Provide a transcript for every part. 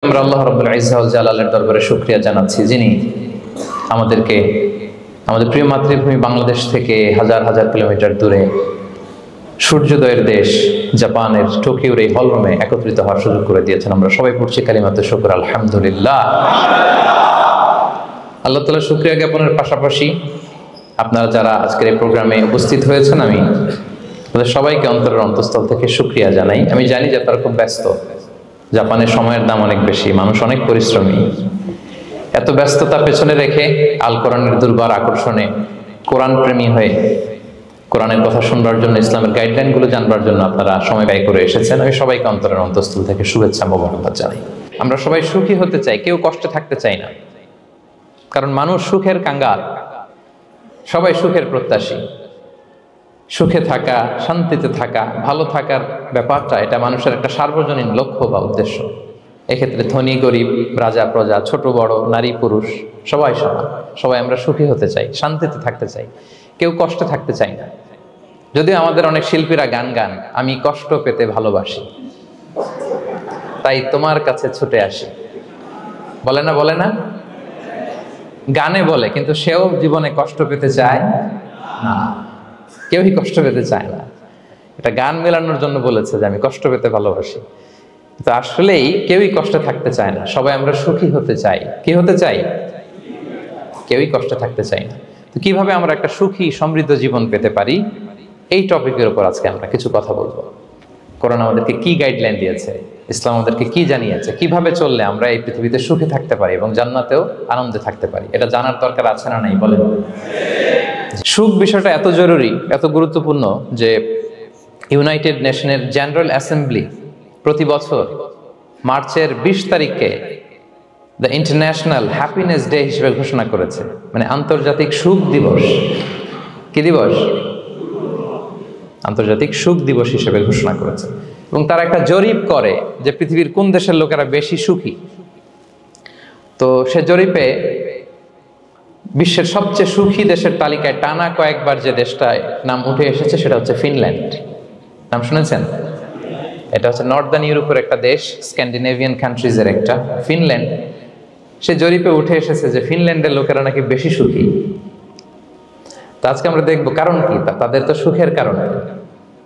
আমরা আল্লাহ রাব্বুল ইজ্জা ওয়াল জালালের দরবারে শুকরিয়া জানাচ্ছি, যিনি আমাদেরকে আমাদের প্রিয় মাতৃভূমি বাংলাদেশ থেকে হাজার হাজার কিলোমিটার দূরে সূর্যোদয়ের দেশ জাপানের টোকিওর এই হলরুমে একত্রিত হওয়ার সুযোগ করে দিয়েছেন। আমরা সবাই পড়ছি কালিমাতুশ শুকর, আলহামদুলিল্লাহ। আল্লাহ তাআলার শুকরিয়া জ্ঞাপনের পাশাপাশি আপনারা যারা আজকের এই প্রোগ্রামে উপস্থিত হয়েছেন, আমি আপনাদের সবাইকে অন্তরের অন্তঃস্থল থেকে শুকরিয়া জানাই। আমি জানি যে আপনারা খুব ব্যস্ত, জাপানের সময়ের দাম অনেক বেশি, মানুষ অনেক পরিশ্রমী। এত ব্যস্ততা পেছনে রেখে আল কোরআনের দুর্বার আকর্ষণে কোরআন প্রেমী হয়ে কোরআনের কথা শুনবার জন্য, ইসলামের গাইডলাইনগুলো জানবার জন্য আপনারা সময় ব্যয় করে এসেছেন। আমি সবাইকে অন্তরের অন্তঃস্থল থেকে শুভেচ্ছা মোবারকবাদ জানাই। আমরা সবাই সুখী হতে চাই, কেউ কষ্টে থাকতে চাই না, কারণ মানুষ সুখের কাঙ্গাল, সবাই সুখের প্রত্যাশী। সুখে থাকা, শান্তিতে থাকা, ভালো থাকার ব্যাপারটা এটা মানুষের একটা সার্বজনীন লক্ষ্য বা উদ্দেশ্য। এক্ষেত্রে ধনী গরিব, রাজা প্রজা, ছোট বড়, নারী পুরুষ সবাই সমান। সবাই আমরা সুখী হতে চাই, শান্তিতে থাকতে চাই, কেউ কষ্টে থাকতে চাই না। যদিও আমাদের অনেক শিল্পীরা গান গান, আমি কষ্ট পেতে ভালোবাসি, তাই তোমার কাছে ছুটে আসি, বলে না? বলে না? গানে বলে, কিন্তু সেও জীবনে কষ্ট পেতে চায় না। কেউই কষ্ট পেতে চায় না। এটা গান মেলানোর জন্য বলেছে যে আমি কষ্ট পেতে ভালোবাসি, তো আসলেই কেউই কষ্টে থাকতে চায় না। সবাই আমরা সুখী হতে চাই। কি হতে চাই? কেউই কষ্টে থাকতে চাই না। তো কিভাবে আমরা একটা সুখী সমৃদ্ধ জীবন পেতে পারি, এই টপিকের উপর আজকে আমরা কিছু কথা বলবো। কোরআন আমাদেরকে কি গাইডলাইন দিয়েছে, ইসলাম আমাদেরকে কি জানিয়েছে, কিভাবে চললে আমরা এই পৃথিবীতে সুখে থাকতে পারি এবং জান্নাতেও আনন্দে থাকতে পারি, এটা জানার দরকার আছে না নাই? বলেন। সুখ বিষয়টা এত জরুরি, এত গুরুত্বপূর্ণ যে ইউনাইটেড নেশনের জেনারেল অ্যাসেম্বলি প্রতি বছর মার্চের 20 তারিখে দ্য ইন্টারন্যাশনাল হ্যাপিনেস ডে হিসেবে ঘোষণা করেছে, মানে আন্তর্জাতিক সুখ দিবস। কি দিবস? আন্তর্জাতিক সুখ দিবস হিসেবে ঘোষণা করেছে। এবং তারা একটা জরিপ করে যে পৃথিবীর কোন দেশের লোকেরা বেশি সুখী। তো সে জরিপে বিশ্বের সবচেয়ে সুখী দেশের তালিকায় টানা কয়েকবার যে দেশটায় নাম উঠে এসেছে সেটা হচ্ছে ফিনল্যান্ড। নাম শুনেছেন? এটা হচ্ছে নর্দার্ন ইউরোপের একটা দেশ, স্ক্যান্ডিনেভিয়ান কান্ট্রিজের একটা, ফিনল্যান্ড। সে জরিপে উঠে এসেছে যে ফিনল্যান্ডের লোকেরা নাকি বেশি সুখী। তো আজকে আমরা দেখবো কারণ কি, তাদের তো সুখের কারণ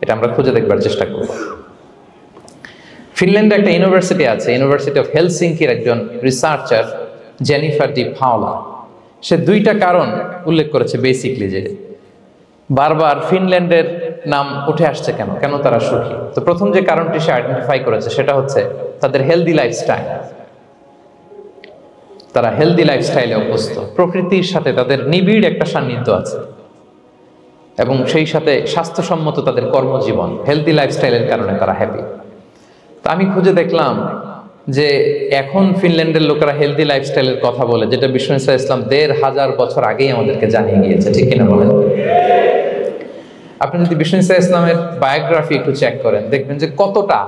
এটা আমরা খুঁজে দেখবার চেষ্টা করব। ফিনল্যান্ডে একটা ইউনিভার্সিটি আছে, ইউনিভার্সিটি অফ হেলসিঙ্কির একজন রিসার্চার জেনিফার ডি পাওলা, সে 2টা কারণ উল্লেখ করেছে বেসিকলি, যে বারবার ফিনল্যান্ডের নাম উঠে আসছে কেন, কেন তারা সুখী। তো প্রথম যে কারণটি সে আইডেন্টিফাই করেছে সেটা হচ্ছে তাদের হেলদি লাইফস্টাইল। তারা হেলদি লাইফস্টাইলে অভ্যস্ত, প্রকৃতির সাথে তাদের নিবিড় একটা সান্নিধ্য আছে এবং সেই সাথে স্বাস্থ্যসম্মত তাদের কর্মজীবন। হেলদি লাইফস্টাইলের কারণে তারা হ্যাপি। তা আমি খুঁজে দেখলাম যে এখন ফিনল্যান্ডের লোকেরা হেলদি লাইফস্টাইলের কথা বলে, যেটা বিষ্ণু ইসলাম 1500 বছর আগেই আমাদেরকে জানিয়ে গিয়েছে। ঠিক কিনা বলেন? আপনি যদি বিষ্ণু ইসলামের বায়োগ্রাফি একটু চেক করেন, দেখবেন যে কতটা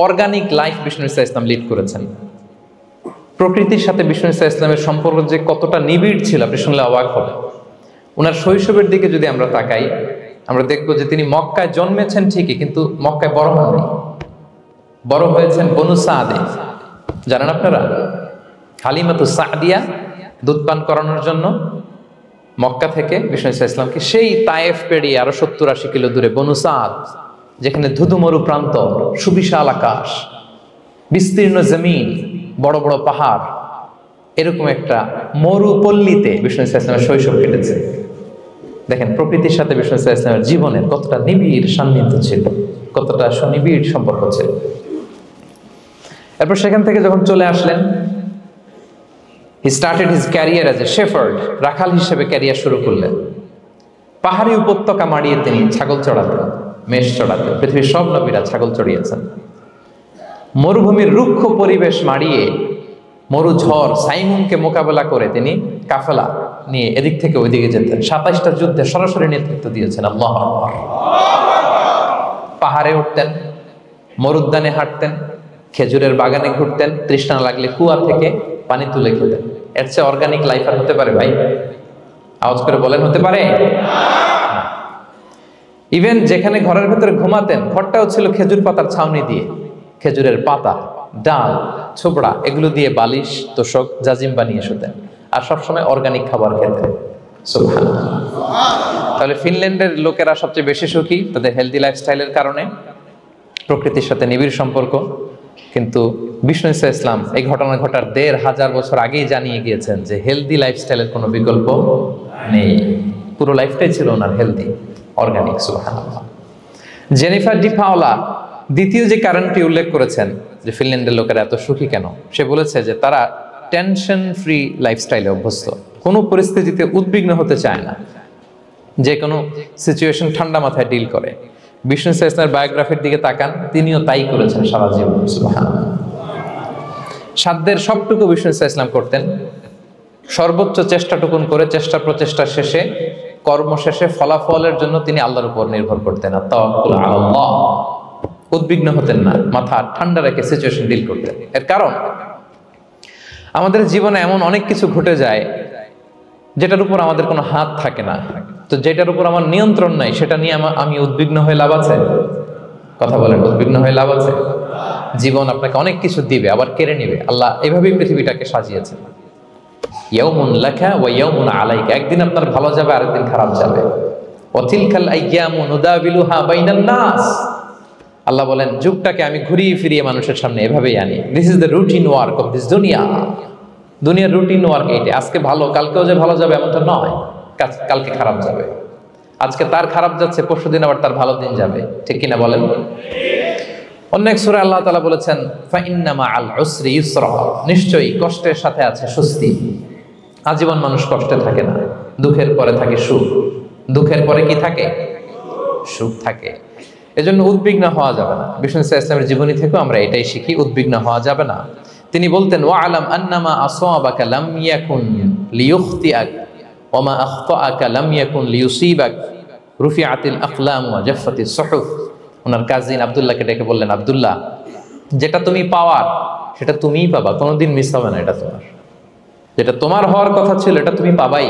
অর্গানিক লাইফ বিষ্ণু ইসলাম লিড করেছেন। প্রকৃতির সাথে বিষ্ণু ইসলামের সম্পর্ক যে কতটা নিবিড় ছিল, আপনি শুনলে অবাক হবেন। ওনার শৈশবের দিকে যদি আমরা তাকাই, আমরা দেখবো যে তিনি মক্কায় জন্মেছেন ঠিকই, কিন্তু মক্কায় বড় হননি। বড় হয়েছেন বনু সাদে। জানেন আপনারা? হালিমাতু সাদিয়া দুধ পান করানোর জন্য মক্কা থেকে বিষ্ণু ইসলামকে সেই তায়েফ পেরিয়ে আরো 70-80 কিলো দূরে বনু সাদ, যেখানে ধুধুমরু প্রান্ত, সুবিশাল আকাশ, বিস্তীর্ণ জমিন, বড় বড় পাহাড়, এরকম একটা মরুপল্লীতে বিষ্ণু ইসলামের শৈশব কেটেছে। দেখেন প্রকৃতির সাথে বিষ্ণু ইসলামের জীবনের কতটা নিবিড় সান্নিধ্য ছিল, কতটা সুনিবিড় সম্পর্ক ছিল। এরপর সেখান থেকে যখন চলে আসলেন, he started his career as a shepherd, রাখাল হিসেবে ক্যারিয়ার শুরু করলেন। পাহাড়ি উপত্যকা মাড়িয়ে তিনি ছাগল চড়াতেন, মেষ চড়াতেন। পৃথিবীর সব নবীরা ছাগল চড়িয়েছেন। মরুভূমির রুক্ষ পরিবেশ মাড়িয়ে মরু ঝড় সাইমুনকে মোকাবেলা করে তিনি কাফেলা নিয়ে এদিক থেকে ওইদিকে যেতেন। 27টা যুদ্ধে সরাসরি নেতৃত্ব দিয়েছেন। আল্লাহু আকবার। পাহাড়ে উঠতেন, মরুদ্যানে হাঁটতেন, খেজুরের বাগানে ঘুরতেন, তৃষ্ণা লাগলে কুয়া থেকে পানি তুলে খেতেন। এর চেয়ে অর্গানিক লাইফ আর হতে পারে ভাই? আওয়াজ করে বলেন, হতে পারে? ইভেন যেখানে ঘরের ভেতরে ঘুমাতেন, ঘরটাও ছিল খেজুর পাতার ছাউনি দিয়ে, খেজুরের পাতা ডাল, ছোবড়া এগুলো দিয়ে বালিশ, তোশক, জাজিম বানিয়ে শুতেন, আর সবসময় অর্গানিক খাবার খেতেন। সুবহানাল্লাহ। তাহলে ফিনল্যান্ডের লোকেরা সবচেয়ে বেশি সুখী তাদের হেলদি লাইফস্টাইলের কারণে, প্রকৃতির সাথে নিবিড় সম্পর্ক। কিন্তু বিষ্ণু ঈসা ইসলাম এই ঘটনা ঘটার ১৫০০ বছর আগেই জানিয়ে গিয়েছেন যে হেলদি লাইফস্টাইলের কোনো বিকল্প নেই। পুরো লাইফটাই ছিল ওনার হেলদি, অর্গানিক। সুবহানাল্লাহ। জেনিফার ডি পাওলা দ্বিতীয় যে কারণটি উল্লেখ করেছেন যে ফিনল্যান্ডের লোকেরা এত সুখী কেন, সে বলেছে যে তারা টেনশন ফ্রি লাইফস্টাইলে অভ্যস্ত, কোনো পরিস্থিতিতে উদ্বিগ্ন হতে চায় না, যে কোনো সিচুয়েশন ঠান্ডা মাথায় ডিল করে। বিষ্ণু ঈসা ইসলামের বায়োগ্রাফির দিকে তাকান, তিনিও তাই করেছেন সারা জীবন। সুবহানাল্লাহ। সাধ্যের সবটুকু বিষ্ণু ঈসা ইসলাম করতেন, সর্বোচ্চ চেষ্টাটুকুন করে চেষ্টা প্রচেষ্টা শেষে, কর্মশেষে ফলাফলের জন্য তিনি আল্লাহর উপর নির্ভর করতেন। আর তাওয়াক্কুল আলাল্লাহ, উদ্বিগ্ন হতেন না, মাথা ঠান্ডা রেখে সিচুয়েশন ডিল করতেন। এর কারণ আমাদের জীবনে এমন অনেক কিছু ঘটে যায় যেটার উপর আমাদের কোনো হাত থাকে না, তো যেটার উপর আমার নিয়ন্ত্রণ নাই সেটা নিয়ে আমি উদ্বিগ্ন হয়ে লাভ আছে? কথা বলেন, উদ্বিগ্ন হয়ে লাভ আছে? জীবন আপনাকে অনেক কিছু দিবে, আবার কেড়ে নিবে। আল্লাহ এভাবেই পৃথিবীটাকে সাজিয়েছেন। ইয়াউমুন লাকা ওয়া ইয়াউমুন আলাইকা, একদিন আপনার ভালো যাবে, আরেকদিন খারাপ যাবে। ওয়া তিলকাল আইয়ামু নুদাবিলুহা বাইনান নাস, আল্লাহ বলেন যুগটাকে আমি ঘুরিয়ে ফিরিয়ে মানুষের সামনে এভাবেই আনি। This is the routine work of this দুনিয়া। দুনিয়ার রুটিন ওয়ার্ক এইটা। আজকে ভালো, কালকেও যে ভালো যাবে এমনটা নয়, কালকে খারাপ যাবে। আজকে তার খারাপ যাচ্ছে, পরশুদিন আবার তার ভালো দিন যাবে, ঠিক কিনা বলেন? অন্য এক সূরায় আল্লাহ তাআলা বলেছেন ফাইন্না মাআল উসরি ইউসরা, নিশ্চয়ই কষ্টের সাথে আছে স্বস্তি। আজীবন মানুষ কষ্টে থাকে না, দুঃখের পরে থাকে সুখ। দুঃখের পরে কি থাকে? সুখ থাকে। এজন্য উদ্বিগ্ন হওয়া যাবে না। বিষ্ণু ঈসা ইসলামের জীবনী থেকেও আমরা এটাই শিখি, উদ্বিগ্ন হওয়া যাবে না। তিনি বলতেন ওয়ালাম আন্নামা আসাবাকা লাম ইয়াকুন লিয়ুখতিআক ওয়া মা আখতাআকা লাম ইয়াকুন লিয়ুসিবাক রুফিআতিল আকলাম ওয়া জাফফাতিস সুহুফ। ওনার কাজিন আব্দুল্লাহকে ডেকে বললেন, আব্দুল্লাহ, যেটা তুমি পাওয়ার সেটা তুমিই পাবা, কোনোদিন মিস হবে না। এটা তোমার, যেটা তোমার হওয়ার কথা ছিল এটা তুমি পাবাই,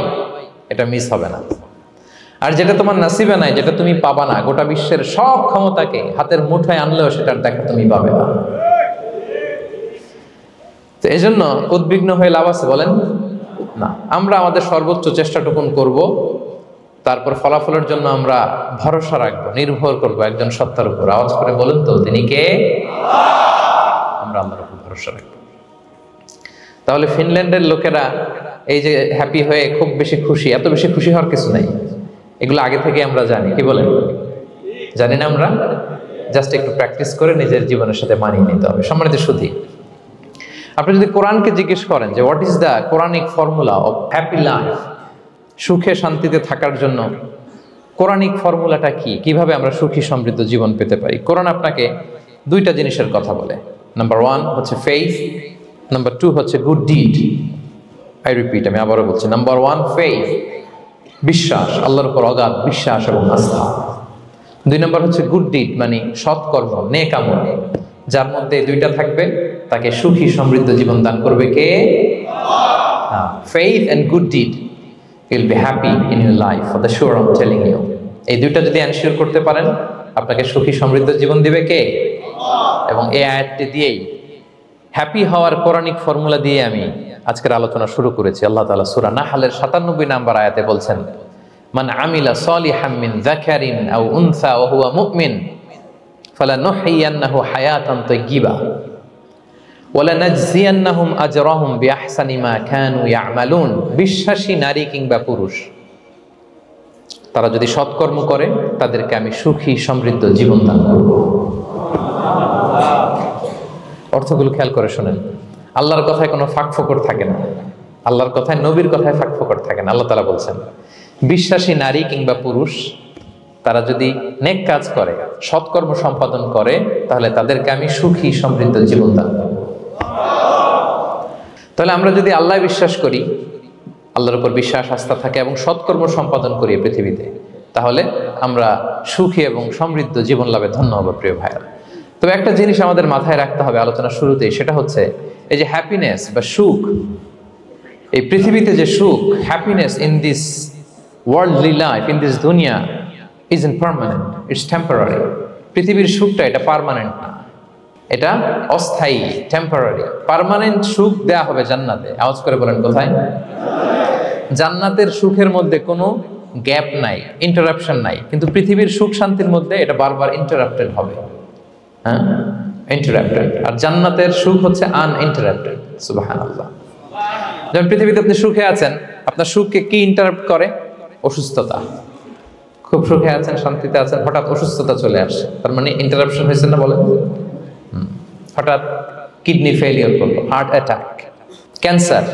এটা মিস হবে না। আর যেটা তোমার নসিবে নাই, যেটা তুমি পাবা না, গোটা বিশ্বের সব ক্ষমতাকে হাতের মুঠোয় আনলেও সেটার দেখা তুমি পাবে না। তো এই জন্য উদ্বিগ্ন হয়ে লাভ আছে বলেন না। আমরা আমাদের সর্বোচ্চ চেষ্টাটুকুন করব, তারপর ফলাফলের জন্য আমরা ভরসা রাখবো, নির্ভর করব একজন সত্তার উপর। আওয়াজ করে বলেন তো, তিনি কে? আমরা আল্লাহর উপর ভরসা রাখবো। তাহলে ফিনল্যান্ডের লোকেরা এই যে হ্যাপি হয়ে খুব বেশি খুশি, এত বেশি খুশি হওয়ার কিছু নাই। এগুলো আগে থেকে আমরা জানি, কি বলেন? জানি না আমরা? জাস্ট একটু প্র্যাকটিস করে নিজের জীবনের সাথে মানিয়ে নিতে হবে। সম্মানিত সুধী, আপনি যদি কোরআনকে জিজ্ঞেস করেন যে what is the Quranic formula of happy life, সুখে শান্তিতে থাকার জন্য কোরআনিক ফর্মুলাটা কি, কিভাবে আমরা সুখী সমৃদ্ধ জীবন পেতে পারি, কোরআন আপনাকে দুইটা জিনিসের কথা বলে। নাম্বার 1 হচ্ছে ফেইথ, নাম্বার 2 হচ্ছে গুড ডিড। আই রিপিট, আমি আবারও বলছি, নাম্বার 1 ফেইথ, বিশ্বাস, আল্লাহর উপর অগাধ বিশ্বাস এবং আস্থা। 2 নম্বর হচ্ছে গুড ডিড, মানে সৎকর্ম, নেক আমল। যার মধ্যে দুইটা থাকবে তাকে সুখী সমৃদ্ধ জীবন দান করবে কে? Faith and good deed, you will be happy in your life for the sure, I am telling you. এই দুইটা যদি এনশিওর করতে পারেন, আপনাকে সুখী সমৃদ্ধ জীবন দিবে কে? এবং এই আয়াতটি দিয়েই, হ্যাপি হওয়ার কোরআনিক ফর্মুলা দিয়ে আমি আজকের আলোচনা শুরু করেছি। আল্লাহ তাআলা সূরা নাহলের 97 নম্বর আয়াতে বলছেন, মান আমিলা সালিহাম মিন যাকারিন আও উনসা ওয়া হুয়া মুমিন ফালানুহইয়ান্নাহু হায়াতান তাইয়্যিবা ওয়া লানাজজিয়ান্নাহুম আজরাহুম বিআহসানি মা কানু ইয়ামালুন। বিশ্বাসী নারী কিংবা পুরুষ তারা যদি সৎকর্ম করে, তাদেরকে আমি সুখী সমৃদ্ধ জীবন দান করব। অর্থগুলো খেয়াল করে শোনেন। আল্লাহর কথায় কোনো ফাঁকফোকর থাকে না, আল্লাহর কথায়, নবীর কথায় ফাঁকফোকর থাকে না। আল্লাহ তাআলা বলছেন বিশ্বাসী নারী কিংবা পুরুষ তারা যদি নেক কাজ করে, সৎকর্ম সম্পাদন করে, তাহলে তাদেরকে আমি সুখী সমৃদ্ধ জীবন দান করব। তাহলে আমরা যদি আল্লাহ বিশ্বাস করি, আল্লাহর উপর বিশ্বাস আস্থা থাকে এবং সৎকর্ম সম্পাদন করি পৃথিবীতে, তাহলে আমরা সুখী এবং সমৃদ্ধ জীবন লাভে ধন্য হব প্রিয় ভাইরা। তবে একটা জিনিস আমাদের মাথায় রাখতে হবে আলোচনা শুরুতেই, সেটা হচ্ছে এই যে হ্যাপিনেস বা সুখ, এই পৃথিবীতে যে সুখ, happiness in this worldly life, in this দুনিয়া is in permanent, it's temporary. পৃথিবীর সুখটা এটা পার্মানেন্ট না, এটা অস্থায়ী, টেম্পোরারি। পার্মানেন্ট সুখ দেয়া হবে জান্নাতে। আওয়াজ করে বলেন কোথায়? জান্নাতের সুখের মধ্যে কোনো গ্যাপ নাই, ইন্টারাপশন নাই। কিন্তু পৃথিবীর সুখ শান্তির মধ্যে এটা বারবার ইন্টারাপ্টেড হবে। হ্যাঁ, ইন্টারাপ্টেড। আর জান্নাতের সুখ হচ্ছে আনইন্টারাপ্টেড। সুবহানাল্লাহ। যখন পৃথিবীতে আপনি সুখে আছেন, আপনার সুখকে কি ইন্টারাপ্ট করে? অসুস্থতা। খুব সুখে আছেন, শান্তিতে আছেন, হঠাৎ অসুস্থতা চলে আসছে, তার মানে ইন্টারাপশন হয়েছে না? বলেন। হঠাৎ কিডনি ফেলিয়ার করলো, হার্ট অ্যাটাক, ক্যান্সার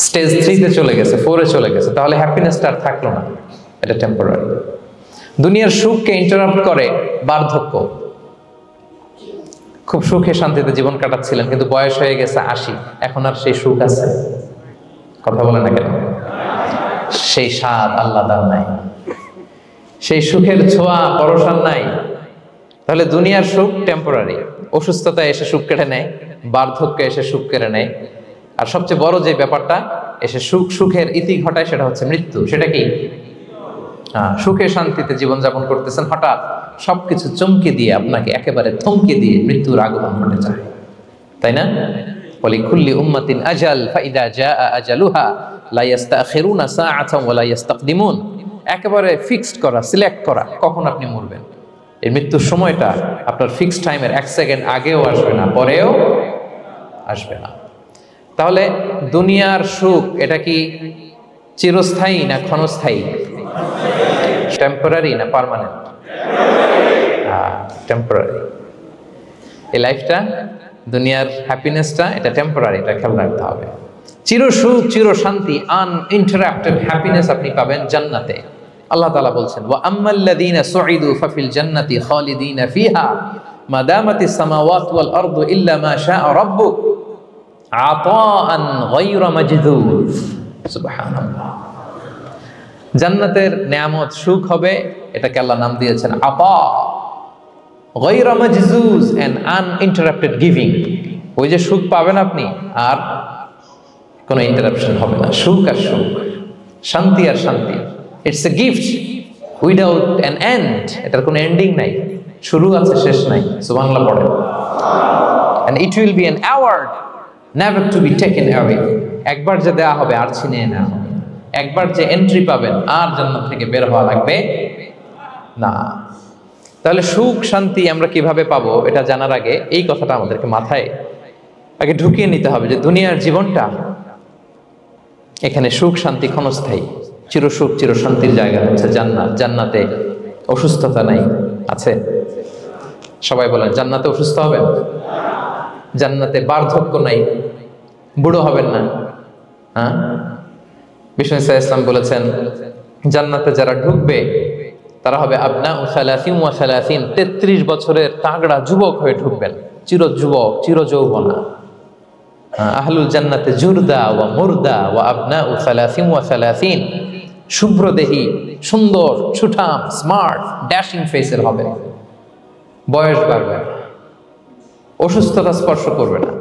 স্টেজ 3-তে চলে গেছে, 4-এ চলে গেছে, তাহলে হ্যাপিনেসটা আর থাকলো না। এটা টেম্পোরারি। দুনিয়ার সুখকে ইন্টারাপ্ট করে বার্ধক্য। খুব সুখে শান্তিতে জীবন কাটাচ্ছিলেন, কিন্তু বয়স হয়ে গেছে 80, এখন আর সেই সুখ আছে? কথা বলে না কেন? সেই স্বাদ আল্লাহর নাই, সেই সুখের ছোঁয়া পরশান নাই। তাহলে দুনিয়ার সুখ টেম্পোরারি। অসুস্থতা এসে সুখ কেড়ে নেয়, বার্ধক্য এসে সুখ কেড়ে নেয়, আর সবচেয়ে বড় যে ব্যাপারটা এসে সুখের ইতি ঘটায় সেটা হচ্ছে মৃত্যু। সেটা কি? সুখে শান্তিতে জীবনযাপন করতেছেন, হঠাৎ সবকিছু চমকে দিয়ে, আপনাকে একেবারে থমকে দিয়ে মৃত্যুর আগমন ঘটে যায়, তাই না? ওয়ালিকুল্লি উম্মাতিন আজাল ফাইদা জাআ আজালুহা লা ইস্তাখিরুনা সাআতান ওয়া লা ইস্তাকদিমুন। একেবারে ফিক্সড করা, সিলেক্ট করা কখন আপনি মরবেন। এই মৃত্যুর সময়টা আপনার ফিক্সড টাইমের 1 সেকেন্ড আগেও আসবে না, পরেও আসবে না। তাহলে দুনিয়ার সুখ এটা কি চিরস্থায়ী না ক্ষণস্থায়ী? টেম্পোরারি না পার্মানেন্ট? টেম্পোরারি। এই লাইফটা, দুনিয়ার হ্যাপিনেসটা, এটা টেম্পোরারি, এটা খেয়াল রাখতে হবে। চির সুখ, চির শান্তি, আনইন্টারাপ্টেড হ্যাপিনেস আপনি পাবেন জান্নাতে। আল্লাহ তাআলা বলছেন, ওয়া আম্মাল্লাযীনা সুঈদু ফাফিল জান্নাতি খালিদিনা ফিহা মা দামাতিস সামাওয়াতু ওয়াল আরদু ইল্লা মা শাআ রাব্বুক আতাআন গায়রা মাজদুদ। সুবহানাল্লাহ। জান্নাতের নিয়ামত, সুখ হবে, এটাকে আল্লাহ নাম দিয়েছেন আতা, গায়রা মাজজুজ, এন্ড আনইন্টারাপ্টেড গিভিং। ওই যে সুখ পাবেন আপনি, আর কোনো ইন্টারাপশন হবে না। সুখ আর সুখ, শান্তি আর শান্তি। It's a gift without an end. এটার কোনো এন্ডিং নাই, শুরু আছে শেষ নাই। সুবহানাল্লাহ পড়েন। And it will be an award never to be taken away. একবার যে দেয়া হবে আর ছিনিয়ে নেওয়া হবে। একবার যে এন্ট্রি পাবেন, আর জান্নাত থেকে বের হওয়া লাগবে না। তাহলে সুখ শান্তি আমরা কিভাবে পাবো, এটা জানার আগে এই কথাটা আমাদেরকে মাথায় আগে ঢুকিয়ে নিতে হবে যে দুনিয়ার জীবনটা, এখানে সুখ শান্তি ক্ষণস্থায়ী। চির সুখ চির শান্তির জায়গা হচ্ছে জান্নাত। জান্নাতে অসুস্থতা নাই, আছে? সবাই বলেন, জান্নাতে অসুস্থ হবেন? জান্নাতে বার্ধক্য নাই, বুড়ো হবেন না। হ্যাঁ, বিষ্ণু ইসলাম বলেছেন, জান্নাতে যারা ঢুকবে তারা হবে আবনা ও সালাসিন ওয়া সালাসিন, 33 বছরের তাগড়া যুবক হয়ে ঢুকবেন, চির যুবক, চির যৌবনা। আহলুল জান্নাতে জুরদা ওয়া মুরদা ওয়া আবনা ও সালাসিন ওয়া সালাসিন, শুভ্রদেহী, সুন্দর, সুঠাম, স্মার্ট, ড্যাশিং ফেসের হবে। বয়স বাড়বে না, অসুস্থতা স্পর্শ করবে না,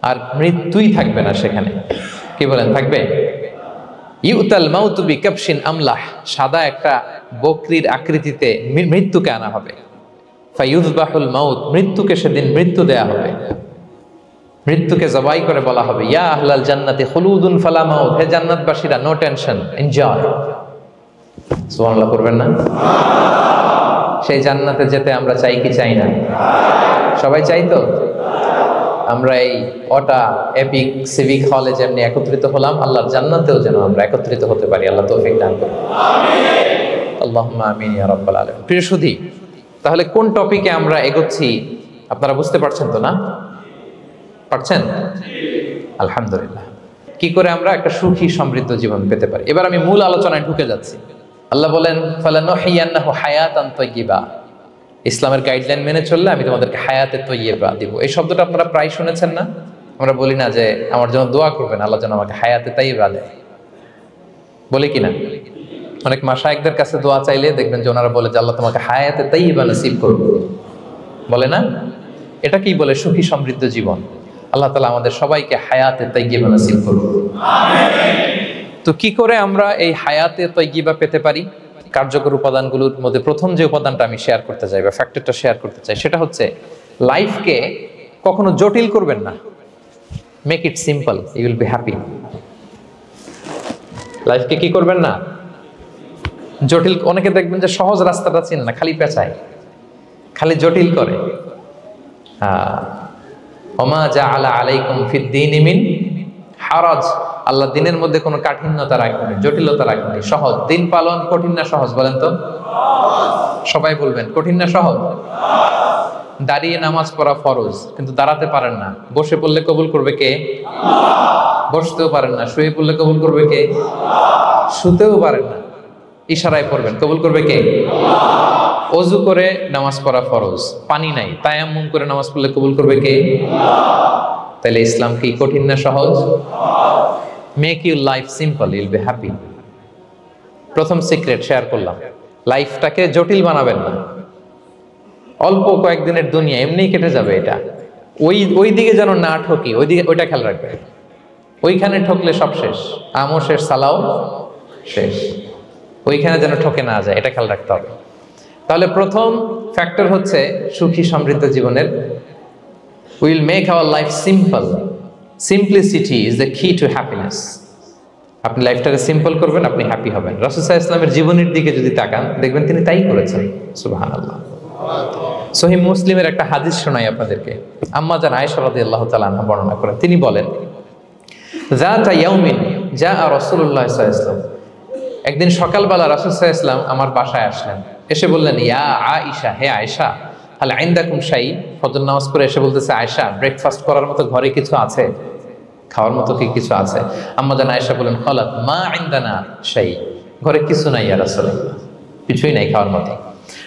আর মৃত্যুই থাকবে না সেখানে। কি বলেন, থাকবে? ইউতাল মাউতু বিকাবশিন আমলাহ, সাদা একটা বকরির আকৃতিতে মৃত্যুকে আনা হবে। ফায়ুযবাহুল মাউত, মৃত্যুকে সেদিন মৃত্যু দেয়া হবে। মৃত্যুকে জবাই করে বলা হবে, ইয়া আহলাল জান্নাতি খুলুদুন ফালা মাউত, হে জান্নাতবাসীরা, নো টেনশন, এনজয়। সুবহানাল্লাহ করবেন না? সেই জান্নাতে যেতে আমরা চাই কি চাই না? সবাই চাই তো? আমরা এই ওটা এপিক সিভিক হলে যেমনি একত্রিত হলাম, আল্লাহর জান্নাতেও যেন আমরা একত্রিত হতে পারি। আল্লাহ তৌফিক দান করুন। আমিন। আল্লাহুম্মা আমিন ইয়া রাব্বাল আলামিন। প্রিয় সুধী, তাহলে কোন টপিকে আমরা এগোচ্ছি আপনারা বুঝতে পারছেন তো না? পারছেন? আলহামদুলিল্লাহ। কি করে আমরা একটা সুখী সমৃদ্ধ জীবন পেতে পারি, এবার আমি মূল আলোচনায় ঢুকে যাচ্ছি। আল্লাহ বলেন, ফালানুহিয়ান্নাহু হায়াতান তাইয়্যিবা, ইসলামের গাইডলাইন মেনে চললে আমি তোমাদেরকে হায়াতে তৈয়্যিবা দিব। এই শব্দটা আপনারা প্রায় শুনেছেন না? আমরা বলি না যে আমার জন্য দোয়া করবেন, আল্লাহ যেন আমাকে হায়াতে তৈয়্যিবা দেয়, বলি কিনা? অনেক মাশায়েখদের কাছে দোয়া চাইলে দেখবেন যে ওনারা বলে যে আল্লাহ তোমাকে হায়াতে তৈয়্যিবা নসিব করুন, বলে না? এটা কি বলে? সুখী সমৃদ্ধ জীবন। আল্লাহ তাআলা আমাদের সবাইকে হায়াতে তৈয়্যিবা নসিব করুন। আমিন। তো কি করে আমরা এই হায়াতে তৈয়্যিবা পেতে পারি? কার্যকর উপাদানগুলোর মধ্যে প্রথম যে উপাদানটা আমি শেয়ার করতে চাই বা ফ্যাক্টরটা শেয়ার করতে চাই, সেটা হচ্ছে লাইফকে কখনো জটিল করবেন না, make it simple, you will be happy. লাইফকে কি করবেন না, জটিল। অনেকে দেখবেন যে সহজ রাস্তাটা চিনে না, খালি পেঁচায়, খালি জটিল করে। ওমা জাআলা আলাইকুম ফিদ্দীনি মিন হারাজ, আল্লাহ দিনের মধ্যে কোনো কাঠিন্যতা রাখেনি, জটিলতা রাখেনি, সহজ। দিন পালন কঠিন না সহজ বলেন তো? সবাই বলবেন কঠিন না সহজ? দাঁড়িয়ে নামাজ পড়া ফরজ, কিন্তু দাঁড়াতে পারেন না। বসে পড়লে কবুল করবে কে? বসতেও পারেন না। শুয়ে পড়লে কবুল করবে কে? শুতেও পারেন না, ইশারায় পড়বেন, কবুল করবে কে? অজু করে নামাজ পড়া ফরজ, পানি নাই, তায়াম্মুম করে নামাজ পড়লে কবুল করবে কে? তাহলে ইসলাম কি কঠিন না সহজ? Make your life simple, Yule be happy. প্রথম সিক্রেট শেয়ার করলাম, লাইফটাকে জটিল বানাবেন না। অল্প কয়েকদিনের দুনিয়া, এমনিই কেটে যাবে এটা। ওই দিকে যেন না ঠকি, ওইটা খেয়াল রাখবে। ওইখানে ঠকলে সব শেষ, আমও শেষ, সালাও শেষ। ওইখানে যেন ঠকে না যায়, এটা খেয়াল রাখতে হবে। তাহলে প্রথম ফ্যাক্টর হচ্ছে সুখী সমৃদ্ধ জীবনের, will make our life simple. Simplicity is the কি টু হ্যাপিনেস। আপনি লাইফটাকে সিম্পল করবেন, আপনি হ্যাপি হবেন। রাসূল সাল্লাল্লাহু আলাইহি ওয়াসাল্লামের জীবনের দিকে যদি তাকান, দেখবেন তিনি তাই করেছেন। সুবহানাল্লাহ। সহিহ মুসলিমের একটা হাদিস শোনাই আপনাদেরকে। আম্মা জান আয়েশা রাদিয়াল্লাহু তাআলা আনহা বর্ণনা করেন, তিনি বলেন, যাতা ইয়াউমিন জাআ রাসূলুল্লাহ সাল্লাল্লাহু আলাইহি ওয়াসাল্লাম, একদিন সকালবেলা রাসূল সাল্লাল্লাহু আলাইহি ওয়াসাল্লাম আমার বাসায় আসলেন। এসে বললেন, ইয়া আয়েশা, হে আয়েশা, হাল ইনদাকুম শাই। ফজর নামাজ পড়ে এসে বলতেছে, আয়েশা, ব্রেকফাস্ট করার মতো ঘরে কিছু আছে? খাওয়ার মতো কি কিছু আছে? আম্মা জান আয়েশা বলেন, ক্বালাত মা ইনদানা শাই, ঘরে কিছু নাই ইয়া রাসূলুল্লাহ, কিছুই নাই খাওয়ার মতো।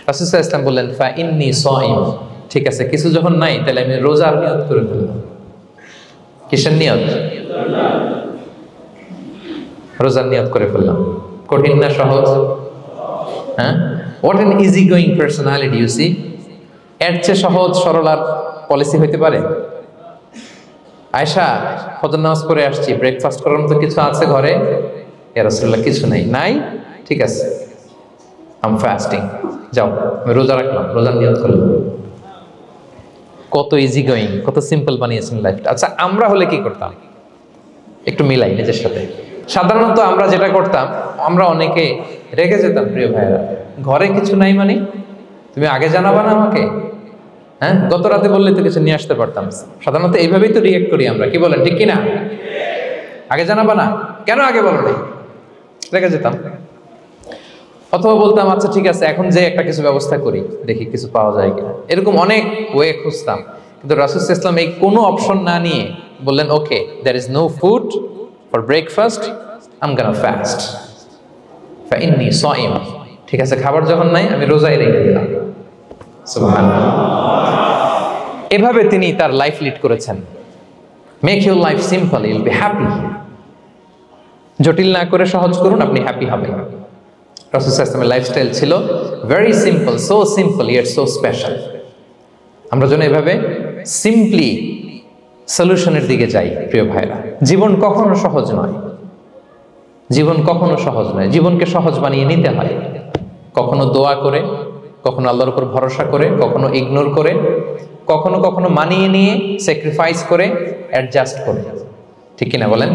রাসূল সাল্লাল্লাহু আলাইহি ওয়াসাল্লাম বললেন, ফা ইন্নী সাইম, ঠিক আছে, কিছু যখন নাই তাহলে আমি রোজার নিয়ত করে ফেললাম। কিসের নিয়ত? রোজার নিয়ত করে ফেললাম। কঠিন না সহজ? হ্যাঁ, what an easy going personality you see. এর চেয়ে সহজ সরল আর পলিসি হইতে পারে? আয়েশা, ফজর নামাজ পড়ে আসছি, ব্রেকফাস্ট করার মতো কিছু আছে ঘরে? ইয়া রাসূলুল্লাহ, কিছু নাই। নাই, ঠিক আছে, আম ফাস্টিং, যাও আমি রোজা রাখলাম, রোজার নিয়ত করলাম। কত ইজি গোয়িং, কত সিম্পল বানিয়েছেন লাইফটা। আচ্ছা, আমরা হলে কি করতাম? একটু মিলাই নিজের সাথে। সাধারণত আমরা যেটা করতাম, আমরা অনেকে রেগে যেতাম। প্রিয় ভাইয়েরা, ঘরে কিছু নাই মানে তুমি আগে জানাবা না আমাকে? হ্যাঁ, গত রাতে বললে তো কিছু নিয়ে আসতে পারতাম। সাধারণত এইভাবেই তো রিয়েক্ট করি আমরা, কি বলেন, ঠিক কিনা? আগে জানাবা না কেন, আগে বলো নাই, রেগে যেতাম। অথবা বলতাম, আচ্ছা ঠিক আছে, এখন যে একটা কিছু ব্যবস্থা করি, দেখি কিছু পাওয়া যায় কিনা। এরকম অনেক ওয়ে খুঁজতাম। কিন্তু রাসূল সাল্লাল্লাহু আলাইহি ওয়াসাল্লাম এই কোনো অপশন না নিয়ে বললেন, okay, there is no food for breakfast, I am gonna fast, ফা ইন্নী সাইম, ঠিক আছে, খাবার যখন নাই আমি রোজাই রেখে দিলাম। সুবহানাল্লাহ। এভাবে তিনি তার লাইফ লিড করেছেন। Make your life simple, you will be happy. জটিল না করে সহজ করুন, আপনি হ্যাপি হবেন। রাসূল সাল্লাল্লাহু আলাইহি ওয়াসাল্লামের লাইফস্টাইল ছিল very simple, so simple yet so special. আমরা যেন এভাবে সিম্পলি সলিউশনের দিকে যাই। প্রিয় ভাইরা, জীবন কখনো সহজ নয়, জীবন কখনো সহজ নয়। জীবনকে সহজ বানিয়ে নিতে হয়, কখনো দোয়া করে, কখনো আল্লাহর উপর ভরসা করে, কখনো ইগনোর করে, কখনো কখনো মানিয়ে নিয়ে, স্যাক্রিফাইস করে, অ্যাডজাস্ট করে। ঠিক কিনা বলেন?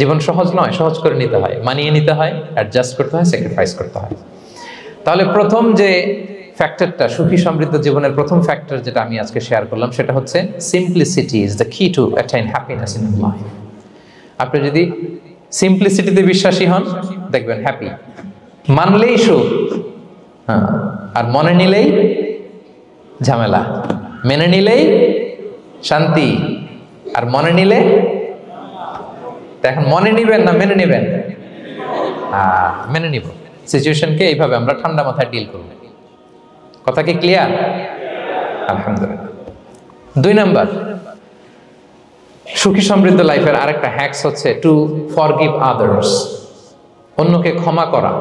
জীবন সহজ নয়, সহজ করে নিতে হয়, মানিয়ে নিতে হয়, অ্যাডজাস্ট করতে হয়, স্যাক্রিফাইস করতে হয়। তাহলে প্রথম যে ফ্যাক্টরটা, সুখী সমৃদ্ধ জীবনের প্রথম ফ্যাক্টর যেটা আমি আজকে শেয়ার করলাম, সেটা হচ্ছে সিম্পলিসিটি ইজ দ্য কি টু অ্যাটাইন হ্যাপিনেস ইন লাইফ। আপনি যদি সিম্পলিসিটিতে বিশ্বাসী হন, দেখবেন হ্যাপি। মানলেই সুখ, হ্যাঁ, আর মনে নিলেই ঝামেলা। মেনে নিলেই শান্তি, আর মনে নিলে, এখন মনে নিবেন না মেনে নিবেন? মেনে নিব। সিচুয়েশনকে এইভাবে আমরা ঠান্ডা মাথায় ডিল করব। কথা কি ক্লিয়ার? আলহামদুলিল্লাহ। 2 নাম্বার, সুখী সমৃদ্ধ লাইফের আরেকটা হ্যাকস হচ্ছে টু ফরগিভ আদার্স। অন্যকে ক্ষমা করা।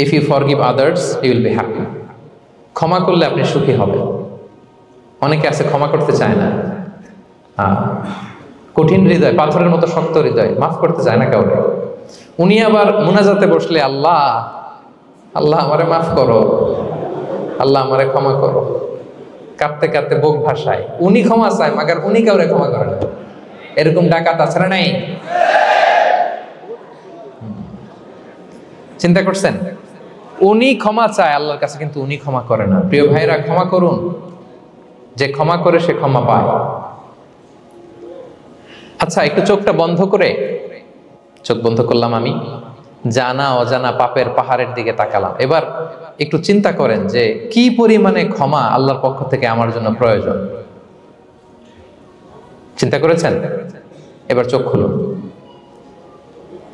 If you forgive others, you will be happy. ক্ষমা করলে আপনি সুখী হবেন। অনেকে আছে ক্ষমা করতে চায় না, কঠিন হৃদয়, পাথরের মতো শক্ত হৃদয়, মাফ করতে চায় না কাউকে। উনি আবার মুনাজাতে বসলে, আল্লাহ আল্লাহ আমারে মাফ করো, আল্লাহ আমারে ক্ষমা করো। কাঁদতে কাঁদতে বুক ভাসায়, উনি ক্ষমা চায় মাগার উনি কাউরে ক্ষমা করে না। এরকম ডাকাত আছে না নাই? চিন্তা করছেন? উনি ক্ষমা চায় আল্লাহর কাছে, কিন্তু উনি ক্ষমা করে না। প্রিয় ভাইরা, ক্ষমা করুন। যে ক্ষমা করে সে ক্ষমা পায়। আচ্ছা, একটু চোখটা বন্ধ করে, চোখ বন্ধ করলাম আমি, জানা অজানা পাপের পাহাড়ের দিকে তাকালাম। এবার একটু চিন্তা করেন যে কি পরিমাণে ক্ষমা আল্লাহর পক্ষ থেকে আমার জন্য প্রয়োজন। চিন্তা করেছেন? এবার চোখ খুলুন,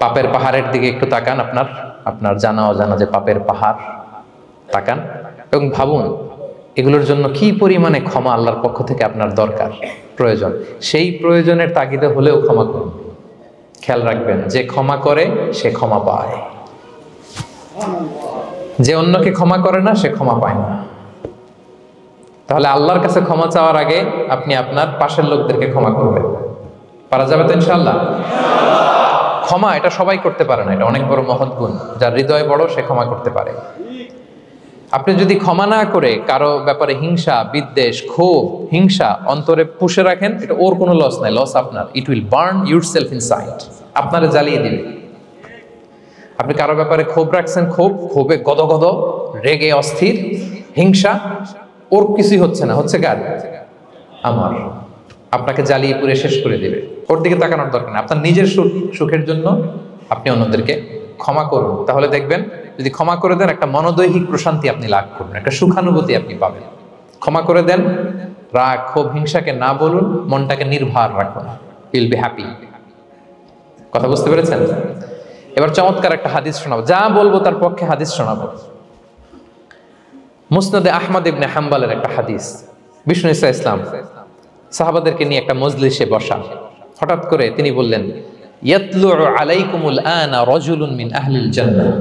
পাপের পাহাড়ের দিকে একটু তাকান, আপনার জানা অজানা যে পাপের পাহাড়, তাকান এবং ভাবুন এগুলোর জন্য কি পরিমাণে ক্ষমা আল্লাহর পক্ষ থেকে আপনার দরকার, প্রয়োজন। সেই প্রয়োজনের তাগিদে হলেও ক্ষমা করুন। খেয়াল রাখবেন, যে ক্ষমা করে সে ক্ষমা পায়, যে অন্যকে ক্ষমা করে না সে ক্ষমা পায় না। তাহলে আল্লাহর কাছে ক্ষমা চাওয়ার আগে আপনি আপনার পাশের লোকদেরকে ক্ষমা করবেন। পারা যাবে তো ইনশাআল্লাহ? ক্ষমা এটা সবাই করতে পারে না, এটা অনেক বড় মহৎ গুণ। যার হৃদয় বড় সে ক্ষমা করতে পারে। আপনি যদি ক্ষমা না করে কারো ব্যাপারে হিংসা, বিদ্বেষ, ক্ষোভ, হিংসা অন্তরে পুষে রাখেন, এটা ওর কোনো লস নাই, লস আপনার। It will burn yourself inside, আপনারে জ্বালিয়ে দিবে। আপনি কারো ব্যাপারে ক্ষোভ রাখছেন, ক্ষোভে গদগদ, রেগে অস্থির, হিংসা, ওর কিছুই হচ্ছে না, হচ্ছে কার? আমার। আপনাকে জ্বালিয়ে পুড়ে শেষ করে দিবে। ওর দিকে তাকানোর দরকার নেই। আপনার নিজের সুখের জন্য আপনি অন্যদেরকে ক্ষমা করুন। তাহলে দেখবেন, যদি ক্ষমা করে দেন, একটা মনোদৈহিক প্রশান্তি আপনি লাভ করবেন, একটা সুখানুভূতি আপনি পাবেন। ক্ষমা করে দেন, রাগ, ক্ষোভ, হিংসাকে না বলুন, মনটাকে নির্ভর রাখুন, ইউল বি হ্যাপি। কথা বুঝতে পেরেছেন? এবার চমৎকার একটা হাদিস শোনাবো, যা বলবো তার পক্ষে হাদিস শোনাবো। মুসনাদে আহমদ ইবনে হাম্বলের একটা হাদিস। বিষ্ণু ইসা ইসলাম সাহাবাদেরকে নিয়ে একটা মজলিসে বসা, হঠাৎ করে তিনি বললেন, ইয়াতলু আলাইকুমুল আনা রাজুলুন মিন আহলিল জান্নাহ।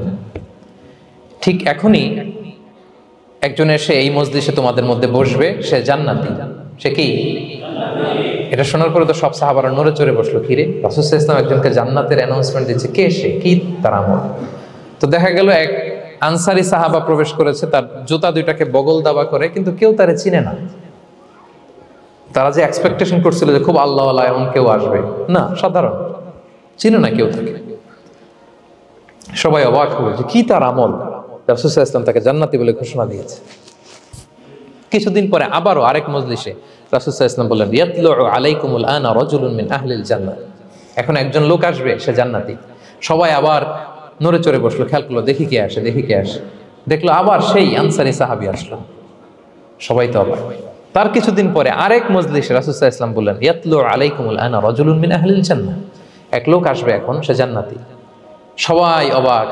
ঠিক এখনই একজন এসে এই মজলিসে তোমাদের মধ্যে বসবে, সে জান্নাতি। সে কি? এটা শোনার পরে তো সব সাহাবারা নড়ে চড়ে বসলো, কিরে রাসূল সাল্লাল্লাহু আলাইহি ওয়াসাল্লাম একজনকে জান্নাতের অ্যানাউন্সমেন্ট দিচ্ছে, কে সে, কি তার আমল? তো দেখা গেল এক আনসারি সাহাবা প্রবেশ করেছে, তার জুতা দুইটাকে বগল দাবা করে, কিন্তু কেউ তারে চিনে না। তারা যে এক্সপেকটেশন করছিল যে খুব আল্লাহওয়ালা এমন কেউ আসবে, না, সাধারণ, চিনে না কেউ তাকে। সবাই অবাক হলো যে কি তার আমল, রাসূল সাল্লাল্লাহু আলাইহি ওয়াসাল্লাম তাকে জান্নাতি বলে ঘোষণা দিয়েছে। কিছুদিন পরে আবারও আরেক মজলিসে রাসূল সাল্লাল্লাহু আলাইহি ওয়াসাল্লাম বললেন, ইয়াতলু আলাইকুমুল আনা রাজুলুন মিন আহলিল জান্নাহ। এখন একজন লোক আসবে, সে জান্নাতি। সবাই আবার নড়ে চড়ে বসলো, খেয়াল করলো, দেখি কে আসে, দেখি কে আসে। দেখলো আবার সেই আনসারী সাহাবী আসলো। সবাই তো অবাক। তার কিছুদিন পরে আরেক মজলিসে রাসূল সাল্লাল্লাহু আলাইহি ওয়াসাল্লাম বললেন, ইয়াতলু আলাইকুমুল আনা রাজুলুন মিন আহলিল জান্নাহ। এক লোক আসবে এখন, সে জান্নাতি। সবাই অবাক,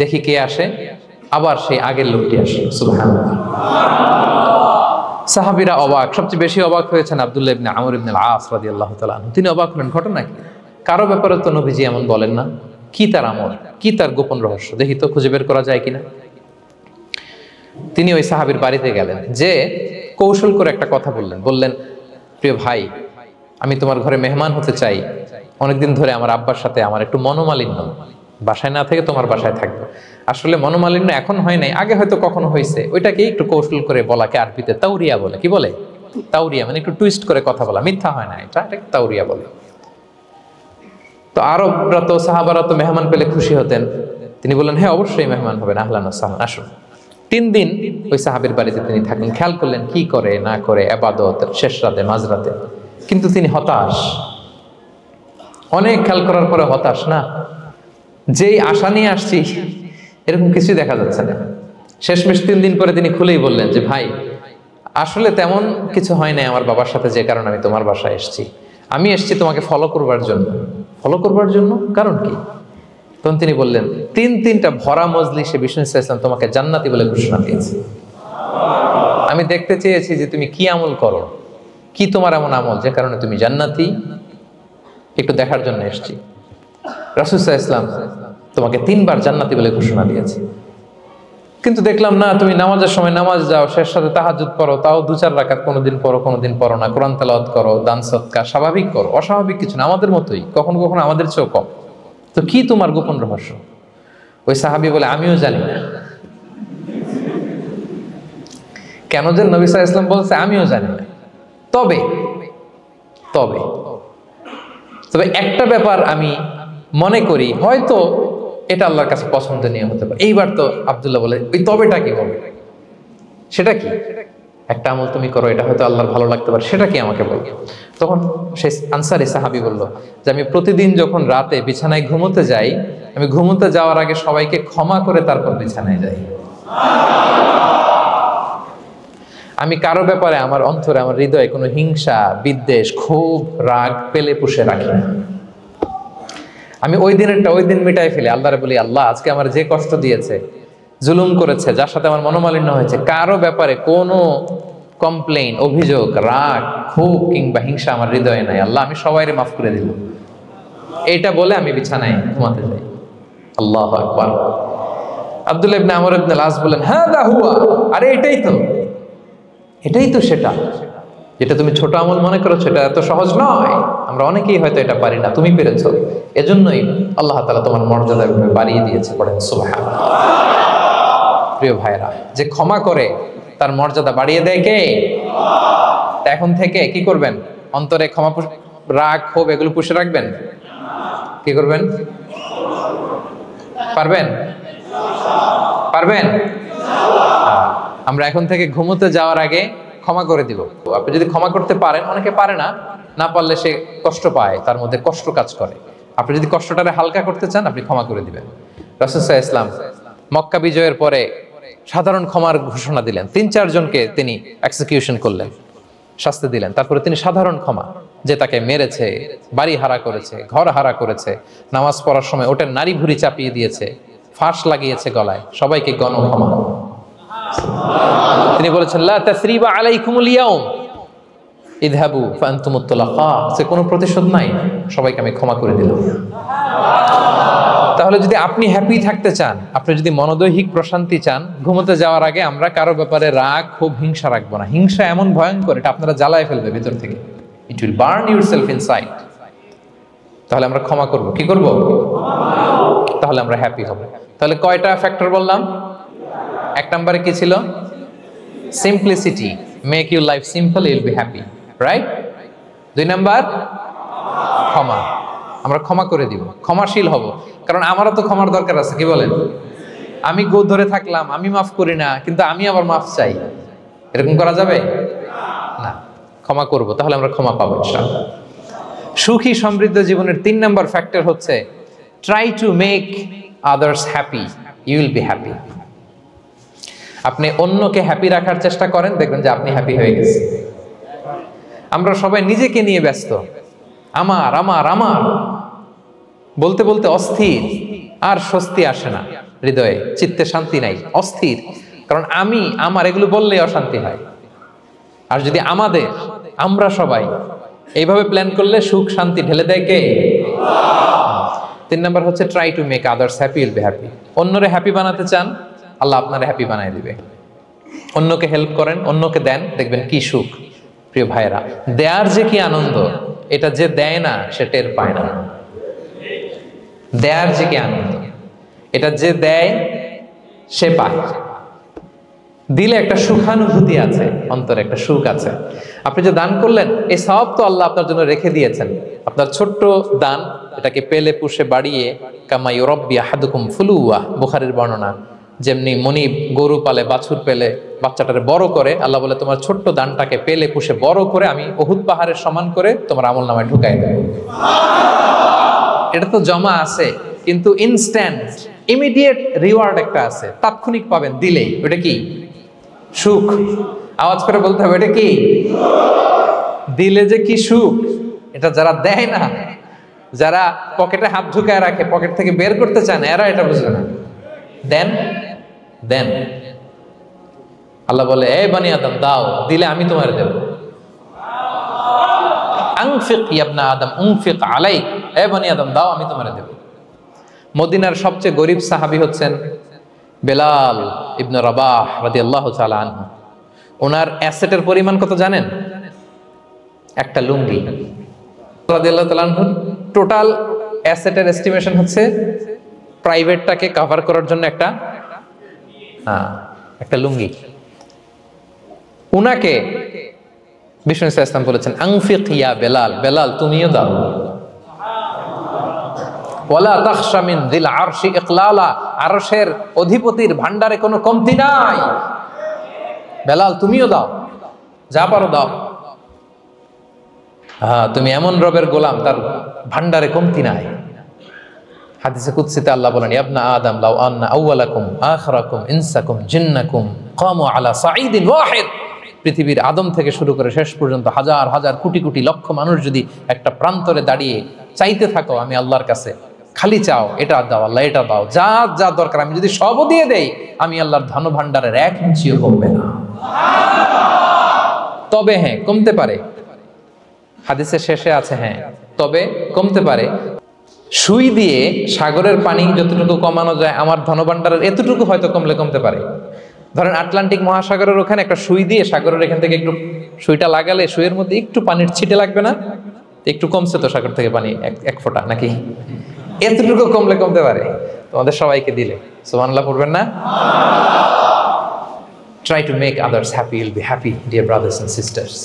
দেখি কে আসে, আবার সেই আগের লোকটি আসে। সুবহানাল্লাহ। সাহাবীরা অবাক, সবচেয়ে বেশি অবাক হয়েছেন আব্দুল্লাহ ইবনে আমর ইবনে আল-আস রাদিয়াল্লাহু তাআলা আনহু। তিনি অবাক হলেন, ঘটনা কি? কারো ব্যাপারে তো নবীজি এমন বলেন না, কি তার আমল, কি তার গোপন রহস্য, দেখি তো খুঁজে বের করা যায় কিনা। তিনি ওই সাহাবীর বাড়িতে গেলেন, যে কৌশল করে একটা কথা বললেন, প্রিয় ভাই, আমি তোমার ঘরে মেহমান হতে চাই। অনেকদিন ধরে আমার আব্বার সাথে আমার একটু মনোমালিন্য, বাসায় না থেকে তোমার বাসায় থাকবো। আসলে মনোমালিন্য এখন হয় নাই, আগে হয়তো কখনো হয়েছে। ওইটাকে একটু কৌশল করে বলাকে আরবিতে তাওরিয়া বলে। কি বলে? তাওরিয়া, মানে একটু টুইস্ট করে কথা বলা, মিথ্যা হয় না, এটা তাওরিয়া বলে। তো আরবরা তো, সাহাবারা তো মেহমান পেলে খুশি হতেন। তিনি বললেন, হ্যাঁ অবশ্যই মেহমান হবেন, আহলান ওয়া সাহলান, আসুন। 3 দিন ওই সাহাবীর বাড়িতে তিনি থাকলেন। খেয়াল করলেন কি করে না করে, ইবাদত শেষ রাতে, মাঝরাতে। কিন্তু তিনি হতাশ, অনেক খেয়াল করার পরে হতাশ। না, যেই আশা নিয়ে আসছি এরকম কিছুই দেখা যাচ্ছে না। শেষমেশ 3 দিন পরে তিনি খুলেই বললেন যে, ভাই আসলে তেমন কিছু হয় নাই আমার বাবার সাথে, যে কারণে আমি তোমার বাসায় এসেছি। আমি এসেছি তোমাকে ফলো করবার জন্য। ফলো করবার জন্য? কারণ কি? তখন তিনি বললেন, 3টা ভরা মজলিসে বিষ্ণু সাল্লাল্লাহু আলাইহি ওয়াসাল্লাম তোমাকে জান্নাতি বলে ঘোষণা দিয়েছে। আমি দেখতে চেয়েছি যে তুমি কি আমল করো, কি তোমার এমন আমল যে কারণে তুমি জান্নাতি, একটু দেখার জন্য এসেছি। রাসূল সাল্লাল্লাহু আলাইহি ওয়াসাল্লাম তোমাকে 3 বার জান্নাতি বলে ঘোষণা দিয়েছে, কিন্তু দেখলাম না, তুমি নামাজের সময় নামাজ যাও, শেষ সাথে তাহাজ্জুদ পড়ো, তাও 2-4 রাকাত, কোনোদিন পড়ো কোনোদিন পড়ো না, কোরআন তেলাওয়াত করো, দান সদকা, স্বাভাবিক করো, অস্বাভাবিক কিছু না, আমাদের মতোই, কখনো কখনো আমাদের চেয়েও কম। তো কি তোমার গোপন রহস্য? ওই সাহাবী বলে, আমিও জানি না। কেন যে নবী সাল্লাল্লাহু আলাইহি ওয়াসাল্লাম বলছে আমিও জানি না। তবে তবে তবে একটা ব্যাপার আমি মনে করি, হয়তো এটা আল্লাহর কাছে পছন্দনীয় হতে পারে। এইবার তো আব্দুল্লাহ বলে, ওই তবেটা কি বলবে? সেটা কি? একটা আমল তুমি করো, এটা হয়তো আল্লাহর ভালো লাগতে পারে, সেটা কি আমাকে বলো। তখন সে আনসারী সাহাবী বলল যে আমি প্রতিদিন যখন রাতে বিছানায় ঘুমোতে যাই, আমি ঘুমোতে যাওয়ার আগে সবাইকে ক্ষমা করে তারপর বিছানায় যাই। আমি কারো ব্যাপারে আমার অন্তরে, আমার হৃদয়ে কোনো হিংসা, বিদ্বেষ, ক্ষোভ, রাগ পেলে পুষে রাখি না। আমি ওই দিনেরটা ওই দিন মিটাই ফেলি। আল্লাহরে বলি, আল্লাহ আজকে আমার যে কষ্ট দিয়েছে, জুলুম করেছে, যার সাথে আমার মনোমালিন্য হয়েছে, কারো ব্যাপারে কোনো কমপ্লেইন, অভিযোগ, রাগ, ক্ষোভ কিংবা হিংসা আমার হৃদয়ে নাই। আল্লাহ আমি সবাইরে মাফ করে দিল। এইটা বলে আমি বিছানায় ঘুমাতে যাই। আল্লাহু আকবার। আব্দুল্লাহ ইবনে আমর ইবনে আল আস বলেন, হাদা হুয়া, আরে এটাই তো সেটা যেটা তুমি ছোট আমল মনে করছো, এটা এত সহজ নয়। আমরা অনেকেই হয়তো এটা পারি না, তুমি পেরেছো। এজন্যই আল্লাহ তাআলা তোমার মর্যাদা বাড়িয়ে দিয়েছে। পড়েন সুবহানাল্লাহ। প্রিয় ভাইরা, যে ক্ষমা করে তার মর্যাদা বাড়িয়ে দেয় কে? এখন থেকে কি করবেন? অন্তরে ক্ষমা, রাগ, ক্ষোভ এগুলো পুষে রাখবেন। কি করবেন? পারবেন? আমরা এখন থেকে ঘুমোতে যাওয়ার আগে ক্ষমা করে দিব। আপনি যদি ক্ষমা করতে পারেন, অনেকে পারে না, না পারলে সে কষ্ট পায়, তার মধ্যে কষ্ট কাজ করে। আপনি যদি কষ্টটারে হালকা করতে চান, আপনি ক্ষমা করে দিবেন। রাসূল সাল্লাল্লাহু আলাইহি ওয়াসাল্লাম মক্কা বিজয়ের পরে সাধারণ ক্ষমার ঘোষণা দিলেন। 3-4 জনকে তিনি এক্সিকিউশন করলেন, শাস্তি দিলেন। তারপরে তিনি সাধারণ ক্ষমা, যে তাকে মেরেছে, বাড়ি হারা করেছে, ঘর হারা করেছে, নামাজ পড়ার সময় ওটার নারী ভুঁড়ি চাপিয়ে দিয়েছে, ফাঁস লাগিয়েছে গলায়, সবাইকে গণ ক্ষমা। তিনি বলেছেন, লা তাসরিবা আলাইকুমুল ইয়াউম ইযহাবু ফাআনতুমুত তুলাকা, সে কোনো প্রতিশোধ নাই, সবাইকে আমি ক্ষমা করে দিলাম। তাহলে যদি আপনি হ্যাপি থাকতে চান, আপনি যদি মনোদৈহিক প্রশান্তি চান, ঘুমোতে যাওয়ার আগে আমরা কারো ব্যাপারে রাগ, ক্ষোভ, হিংসা রাখবো না। হিংসা এমন ভয়ঙ্কর, এটা আপনারা জ্বালায় ফেলবে ভিতর থেকে। It will burn yourself inside. তাহলে আমরা ক্ষমা করব। কি করব? তাহলে আমরা হ্যাপি হব। তাহলে কয়টা ফ্যাক্টর বললাম? 1 নম্বরে কি ছিল? Simplicity, make your life simple, you will be happy, right? 2 number ক্ষমা, আমরা ক্ষমা করে দিব, ক্ষমাশীল হব। কারণ আমারও তো ক্ষমার দরকার আছে। কি বলেন? আমি গো ধরে থাকলাম, আমি মাফ করি না, কিন্তু আমি আবার মাফ চাই, এরকম করা যাবে না। ক্ষমা করব, তাহলে আমরা ক্ষমা পাবো ইনশাআল্লাহ। সুখী সমৃদ্ধ জীবনের 3 নাম্বার ফ্যাক্টর হচ্ছে try to make others happy, you will be happy. আপনি অন্যকে হ্যাপি রাখার চেষ্টা করেন, দেখবেন যে আপনি হ্যাপি হয়ে গেছেন। আমরা সবাই নিজেকে নিয়ে ব্যস্ত, আমার আমার আমার বলতে বলতে অস্থির, আর স্বস্তি আসে না হৃদয়ে, চিত্তে শান্তি নাই, অস্থির। কারণ আমি আমার এগুলো বললেই অশান্তি হয়। আর যদি আমাদের, আমরা সবাই এইভাবে প্ল্যান করলে সুখ শান্তি ঢেলে দেয় কে? 3 নাম্বার হচ্ছে try to make others happy, will be happy. অন্যরে হ্যাপি বানাতে চান, আল্লাহ আপনারে হ্যাপি বানায় দিবে। অন্যকে হেল্প করেন, অন্যকে দেন, দেখবেন কি সুখ। প্রিয় ভাইরা, দেয়ার যে কি আনন্দ, এটা যে দেয় না সে টের পায় না। দেয়ার যে কি আনন্দ, এটা যে দেয় সে পায়। দিলে একটা সুখানুভূতি আছে, অন্তরে একটা সুখ আছে। আপনি যে দান করলেন, এই সওয়াব তো আল্লাহ আপনার জন্য রেখে দিয়েছেন। আপনার ছোট্ট দান, এটাকে পেলে পুষে বাড়িয়ে, কামা ইউরাব্বি আহাদুকুম ফুলুওয়া, বুখারীর বর্ণনা, যেমনি মনিব গরু পালে, বাছুর পেলে বাচ্চাটারে বড় করে, আল্লাহ বলে তোমার ছোট্ট দানটাকে পেলে পুষে বড় করে আমি উহুদ পাহাড়ের সমান করে তোমার আমলনামায় ঢুকাই দেব। এটা তো জমা আছে, কিন্তু ইনস্ট্যান্ট ইমিডিয়েট রিওয়ার্ড একটা আছে, তাৎক্ষণিক পাবেন দিলেই। ওটা কি? সুখ। আওয়াজ করে বলতে হবে, এটা কি? দিলে যে কি সুখ, এটা যারা দেয় না, যারা পকেটে হাত ঢুকায় রাখে, পকেট থেকে বের করতে চান, এরা এটা বুঝবে না। দেন দেন, আল্লাহ বলে, এই বানি আদম দাও, দিলে আমি তোমার দেব। আনফিক ইবনা আদম উনফিক আলাইক, এই বানি আদম দাও, আমি তোমার দেব। মদিনার সবচেয়ে গরিব সাহাবী হচ্ছেন বেলাল ইবনে রাবাহ রাদিয়াল্লাহু তাআলা আনহু। ওনার অ্যাসেটের পরিমাণ কত জানেন? একটা লুঙ্গি। রাদিয়াল্লাহু তাআলা আনহু টোটাল অ্যাসেটের এস্টিমেশন হচ্ছে প্রাইভেটটাকে কভার করার জন্য একটা লুঙ্গি। উনাকে বিষ্ণু ইসলাম বলেছেন আনফিক ইয়া বেলাল, বেলাল তুমিও দাও। ওয়ালা তাখশা মিন যিল আরশি ইকলালা, আরশের অধিপতির ভান্ডারে কোনো কমতি নাই, বেলাল তুমিও দাও, যা পারো দাও। তুমি এমন রবের গোলাম তার ভান্ডারে কমতি নাই। হাদিসে কুদসিতে আল্লাহ বলেন ইবনা আদম লাউ আন্না আউওয়ালাকুম আখিরাকুম ইনসাকুম জিন্নাকুম কামু আলা সাঈদিন ওয়াহিদ, পৃথিবীর আদম থেকে শুরু করে শেষ পর্যন্ত হাজার হাজার কোটি কোটি লক্ষ মানুষ যদি একটা প্রান্তরে দাঁড়িয়ে চাইতে থাকো আমি আল্লাহর কাছে, খালি চাও এটা দাও আল্লাহ এটা দাও, যা যা দরকার আমি যদি সবও দিয়ে দেই, আমি আল্লাহর ধন ভান্ডারের এক ইঞ্চিও কমবে না। তবে হ্যাঁ কমতে পারে, হাদিসের শেষে আছে হ্যাঁ তবে কমতে পারে। সুই দিয়ে সাগরের পানি যতটুকু কমানো যায় আমার ধনভাণ্ডারের এতটুকু হয়তো কমলে কমতে পারে। ধরেন আটলান্টিক মহাসাগরের ওখানে একটা সুই দিয়ে সাগরের এখান থেকে একটু সুইটা লাগালে সুইয়ের মধ্যে একটু পানির ছিটে লাগবে না? একটু কমছে তো সাগর থেকে পানি এক ফোঁটা নাকি? এতটুকু কমলে কমতে পারে। তোমাদের সবাইকে দিলে সুবহানাল্লাহ পড়বেন না? Try to make others happy, will be happy dear brothers and sisters.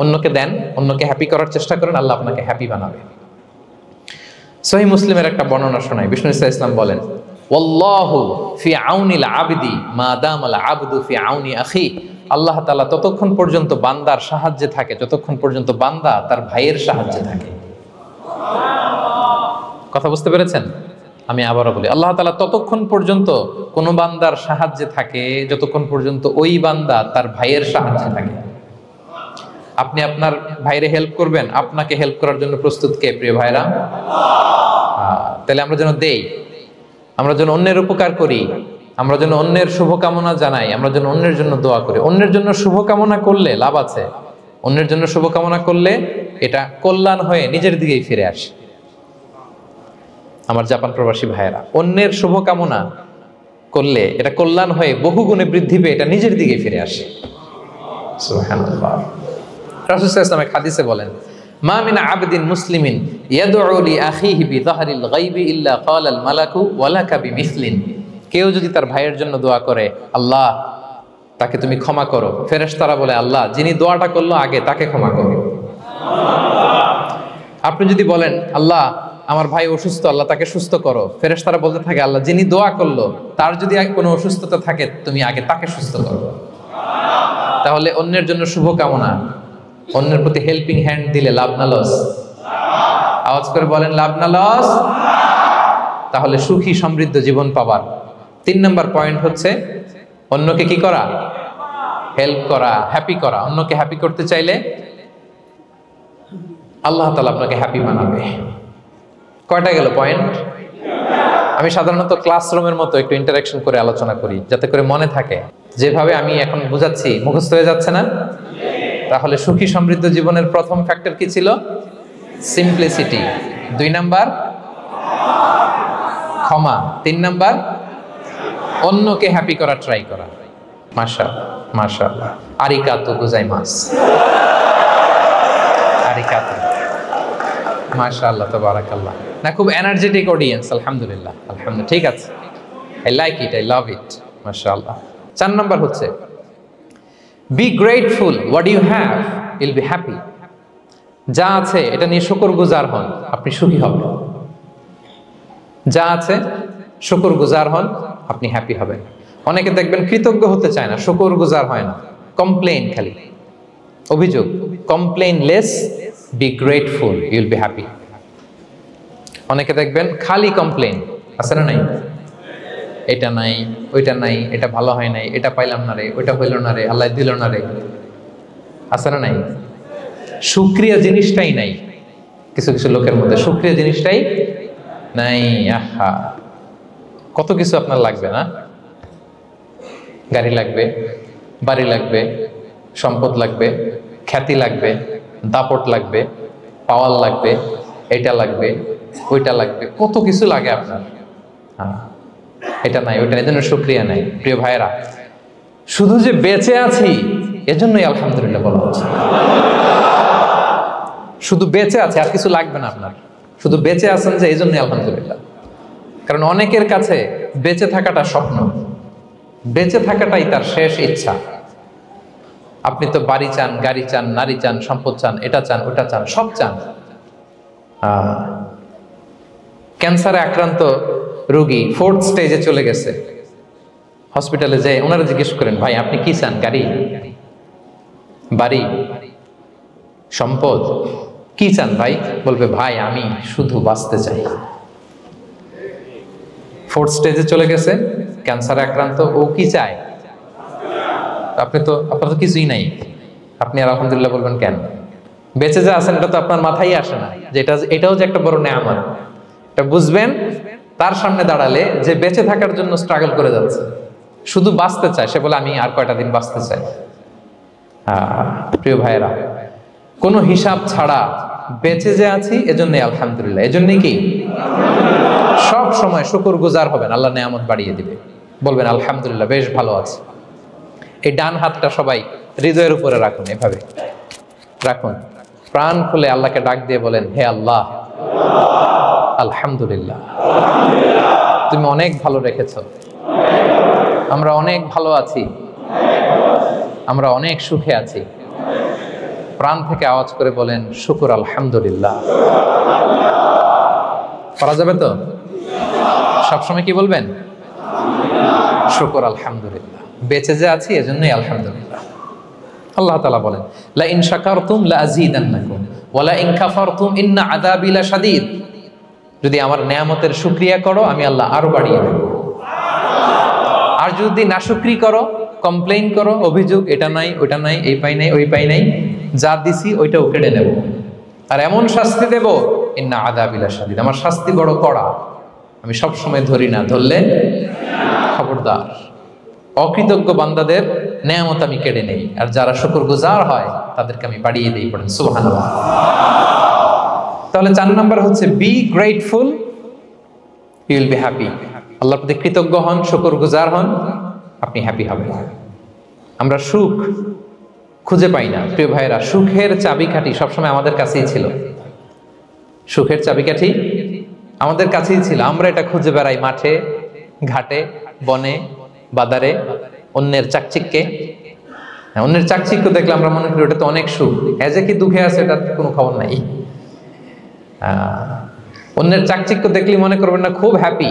অন্যকে দেন, অন্যকে হ্যাপি করার চেষ্টা করেন, আল্লাহ আপনাকে হ্যাপি বানাবে। সহিহ মুসলিমের একটা বর্ণনা শোনাই, বিষ্ণু ইসলাম বলেন ওয়াল্লাহু ফি আউনিল আবদি মা দামাল আবদু ফি আউনি আখি, আল্লাহ তাআলা ততক্ষণ পর্যন্ত বান্দার সাহায্যে থাকে যতক্ষণ পর্যন্ত বান্দা তার ভাইয়ের সাহায্যে থাকে। কথা বুঝতে পেরেছেন? আমি আবারও বলি, আল্লাহ তাআলা ততক্ষণ পর্যন্ত কোন বান্দার সাহায্যে থাকে যতক্ষণ পর্যন্ত ওই বান্দা তার ভাইয়ের সাহায্যে থাকে। আপনি আপনার ভাইরে হেল্প করবেন, আপনাকে হেল্প করার জন্য প্রস্তুত কে প্রিয় ভাইরা? তাহলে আমরা যেন দেই, আমরা যেন অন্যের উপকার করি, আমরা যেন অন্যের শুভকামনা জানাই, আমরা যেন অন্যের জন্য দোয়া করি। অন্যের জন্য শুভকামনা করলে লাভ আছে, অন্যের জন্য শুভকামনা করলে এটা কল্যাণ হয়ে নিজের দিকেই ফিরে আসে। আমার জাপান প্রবাসী ভাইয়েরা, অন্যের শুভকামনা করলে এটা কল্যাণ হয়ে বহুগুণে বৃদ্ধি পেয়ে এটা নিজের দিকেই ফিরে আসে। সুবহানাল্লাহ। রাসূল সাল্লাল্লাহু আলাইহি ওয়াসাল্লাম হাদিসে বলেন মা মিন আবদিন মুসলিমিন ইয়াদউ লি আখিহি বিযাহরিল গায়বি ইল্লা ক্বালাল মালাকু ওয়া লাকা বিমিসলিন, কেউ যদি তার ভাইয়ের জন্য দোয়া করে আল্লাহ তাকে তুমি ক্ষমা করো, ফেরেশতারা বলে আল্লাহ যিনি দোয়াটা করলো আগে তাকে ক্ষমা করো। আপনি যদি বলেন আল্লাহ আমার ভাই অসুস্থ, আল্লাহ তাকে সুস্থ করো, ফেরেশতারা বলতে থাকে আল্লাহ যিনি দোয়া করলো তার যদি কোনো অসুস্থতা থাকে তুমি আগে তাকে সুস্থ করো। তাহলে অন্যের জন্য শুভকামনা, অন্যের প্রতি হেল্পিং হ্যান্ড দিলে লাভ না লস? আওয়াজ করে বলেন লাভ না লস? তাহলে সুখী সমৃদ্ধ জীবন পাবার 3 নম্বর পয়েন্ট হচ্ছে অন্যকে কি করা? হেল্প করা, হ্যাপি করা। অন্যকে হ্যাপি করতে চাইলে আল্লাহ তাআলা আপনাকে হ্যাপি বানাবে। কয়টা গেল পয়েন্ট? আমি সাধারণত ক্লাসরুমের মতো একটু ইন্টারঅ্যাকশন করে আলোচনা করি যাতে করে মনে থাকে। যেভাবে আমি এখন বুঝাচ্ছি মুখস্থ হয়ে যাচ্ছে না? তাহলে সুখী সমৃদ্ধ জীবনের প্রথম ফ্যাক্টর কি ছিল? সিম্পলিসিটি। 2 নাম্বার ক্ষমা। 3 নাম্বার অন্যকে হ্যাপি করা ট্রাই করা। মাশাআল্লাহ মাশাআল্লাহ, আরিগাতো গোজাইমাসু, আরিগাতো, মাশাআল্লাহ তাবারাকাল্লাহ। না খুব এনার্জেটিক অডিয়েন্স, আলহামদুলিল্লাহ আলহামদুলিল্লাহ, ঠিক আছে, I like it, I love it, মাশাআল্লাহ। 4 নাম্বার হচ্ছে be grateful what you have, you'll be happy. যা আছে এটা নিয়ে শুকরগুজার হন, আপনি সুখী হবেন। যা আছে শুকরগুজার হন, আপনি হ্যাপি হবেন। অনেকে দেখবেন কৃতজ্ঞ হতে চায় না, শুকরগুজার হয় না, কমপ্লেইন, খালি অভিযোগ। Complain less, be grateful, Yule be happy. অনেকে দেখবেন খালি কমপ্লেইন, আছে না নাই? এটা নাই, ওইটা নাই, এটা ভালো হয় নাই, এটা পাইলাম না রে, ওইটা হইল না রে, আল্লাহ দিল না রে, আছে না নাই? শুকরিয়া জিনিসটাই নাই কিছু কিছু লোকের মধ্যে, শুকরিয়া জিনিসটাই নাই। আহা, কত কিছু আপনার লাগবে না? গাড়ি লাগবে, বাড়ি লাগবে, সম্পদ লাগবে, খ্যাতি লাগবে, দাপট লাগবে, পাওয়ার লাগবে, এটা লাগবে, ওইটা লাগবে, কত কিছু লাগে আপনার। হ্যাঁ, এটা নাই, ওইটা এই জন্য শুকরিয়া নাই। প্রিয় ভাইয়েরা, শুধু যে বেঁচে আছি এজন্যই আলহামদুলিল্লাহ বলা হচ্ছে। শুধু বেঁচে আছে, আর কিছু লাগবে না আপনার, শুধু বেঁচে আছেন যে এই জন্যই আলহামদুলিল্লাহ। কারণ অনেকের কাছে বেঁচে থাকাটা স্বপ্ন, বেঁচে থাকাটাই তার শেষ ইচ্ছা। আপনি তো বাড়ি চান, গাড়ি চান, নারী চান, সম্পদ চান, এটা চান, ওটা চান, সব চান। ক্যান্সারে আক্রান্ত রোগী 4th স্টেজে চলে গেছে, হসপিটালে যেয়ে ওনারা জিজ্ঞেস করেন, ভাই আপনি কি চান? গাড়ি, বাড়ি, সম্পদ, কি চান ভাই? বলবে, ভাই আমি শুধু বাঁচতে চাই। 4th স্টেজে চলে গেছে, ক্যান্সারে আক্রান্ত, ও কি চায়? আপনার তো কিছুই নাই, আপনি আর আলহামদুলিল্লাহ বলবেন কেন? বেঁচে যে আছেন এটা তো আপনার মাথায় আসে না যে এটাও যে একটা বড় নেয়ামত। এটা বুঝবেন তার সামনে দাঁড়ালে, যে বেঁচে থাকার জন্য স্ট্রাগল করে যাচ্ছে, শুধু বাঁচতে চায়, সে বলে আমি আর কয়টা দিন বাঁচতে চাই। প্রিয় ভাইয়েরা, কোনো হিসাব ছাড়া বেঁচে যে আছি এজন্যই আলহামদুলিল্লাহ। এজন্যই কি সব সময় শুকর গুজার হবেন, আল্লাহ নেয়ামত বাড়িয়ে দিবে, বলবেন আলহামদুলিল্লাহ বেশ ভালো আছে। এই ডান হাতটা সবাই হৃদয়ের উপরে রাখুন, এভাবে রাখুন, প্রাণ খুলে আল্লাহকে ডাক দিয়ে বলেন, হে আল্লাহ আলহামদুলিল্লাহ, তুমি অনেক ভালো রেখেছো, আমরা অনেক ভালো আছি, আমরা অনেক সুখে আছি। প্রাণ থেকে আওয়াজ করে বলেন শুকর আলহামদুলিল্লাহ। করা যাবে তো? সবসময় কি বলবেন? শুকর আলহামদুলিল্লাহ, বেঁচে যে আছি এজন্যই আলহামদুলিল্লাহ। আল্লাহ তাআলা বলেন, লা ইন শাকারতুম লা আযীদান্নাকুম ওয়া লা ইন কাফারতুম ইন্না আযাবি লাশাদীদ। যদি আমার নেয়ামতের শুকরিয়া করো আমি আল্লাহ আরো বাড়িয়ে দেব, আর যদি নাশুকরি করো, কমপ্লেইন করো, অভিযোগ এটা নাই ওটা নাই, এই পাই নাই ওই পাই নাই, যা দিছি ওইটাও কেড়ে নেব, আর এমন শাস্তি দেব, ইন্না আযাবি লাশাদীদ, আমার শাস্তি বড় কড়া, আমি সব সময় ধরি না, ধরলে খবরদার। অকৃতজ্ঞ বান্দাদের নেয়ামত আমি কেড়ে নেই, আর যারা শুকরগুজার হয় তাদেরকে আমি বাড়িয়ে দিই। পড়েন সুবহানাল্লাহ। তাহলে 4 নাম্বার হচ্ছে be grateful, you will be happy. আল্লাহর প্রতি কৃতজ্ঞ হন, শুকরগুজার হন, আপনি হ্যাপি হবেন। আমরা সুখ খুঁজে পাই না প্রিয় ভাইয়েরা, সুখের চাবিকাঠি সবসময় আমাদের কাছেই ছিল। সুখের চাবিকাঠি আমাদের কাছেই ছিল, আমরা এটা খুঁজে বেড়াই মাঠে ঘাটে, বনে বাদারে, অন্যের চাকচিক্যে। অন্যের চাকচিক্য দেখলে আমরা মনে করি ওটা তো অনেক সুখ, এজে কি দুঃখে আছে এটার কোনো খবর নাই। অন্যের চাকচিক্য দেখলে মনে করবেন না খুব হ্যাপি,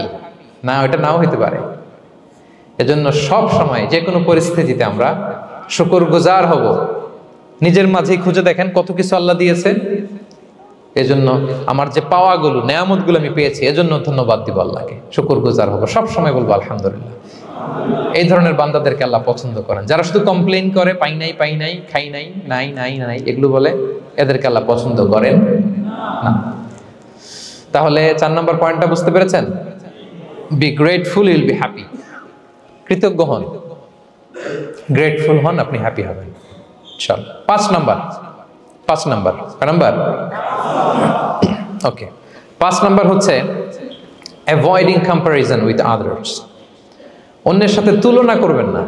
না ওটা নাও হইতে পারে। এজন্য সব সময় যে কোনো পরিস্থিতিতে আমরা শুকরগুজার হব। নিজের মাঝেই খুঁজে দেখেন কত কিছু আল্লাহ দিয়েছে, এজন্য আমার যে পাওয়াগুলো, নেয়ামতগুলো আমি পেয়েছি, এজন্য ধন্যবাদ দিব আল্লাহকে, শুকরগুজার হব, সব সময় বলবো আলহামদুলিল্লাহ। এই ধরনের বান্দাদেরকে আল্লাহ পছন্দ করেন। যারা শুধু কমপ্লেইন করে, পাই নাই পাই নাই, খাই নাই, নাই নাই নাই, এগুলো বলে, এদেরকে আল্লাহ পছন্দ করেন না। তাহলে 4 নম্বর পয়েন্টটা বুঝতে পেরেছেন? Be grateful, you will be happy. কৃতজ্ঞ হন, গ্রেটফুল হন, আপনি হ্যাপি হবেন। চল 5 নাম্বার ওকে, 5 নাম্বার হচ্ছে অ্যাভয়েডিং কম্প্যারিজন উইথ আদার্স। অন্যের সাথে তুলনা করবেন না,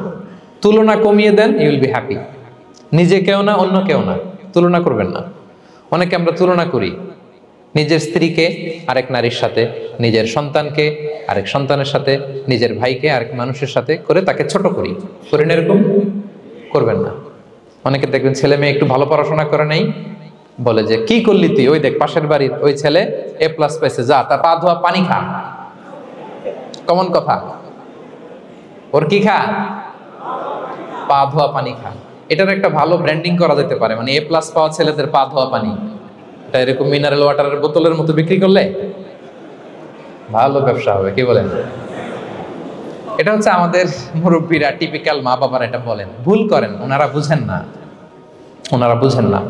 তুলনা কমিয়ে দেন, ইউ উইল বি হ্যাপি। নিজে কেউ না, অন্য কেউ না, তুলনা করবেন না। অনেকে আমরা তুলনা করি, নিজের স্ত্রীকে আরেক নারীর সাথে, নিজের সন্তানকে আরেক সন্তানের সাথে, নিজের ভাইকে আরেক মানুষের সাথে করে তাকে ছোট করি। করেন এরকম? করবেন না। অনেকে দেখবেন ছেলে মেয়ে একটু ভালো পড়াশোনা করে নেই, বলে যে কি করলি তুই, ওই দেখ পাশের বাড়ির ওই ছেলে A+ পাইছে, যা তার পা ধোয়া পানি খা। কমন কথা, ওর কি খা? পা ধোয়া পানি খা। এটার একটা ভালো ব্র্যান্ডিং করা যেতে পারে, মানে A+ পাওয়া ছেলেদের পা ধোয়া পানি, এটা এরকম মিনারেল ওয়াটারের বোতলের মতো বিক্রি করলে ভালো ব্যবসা হবে, কি বলেন? এটা হচ্ছে আমাদের মুরব্বীরা, টিপিক্যাল মা বাবারা এটা বলেন, ভুল করেন, ওনারা বুঝেন না।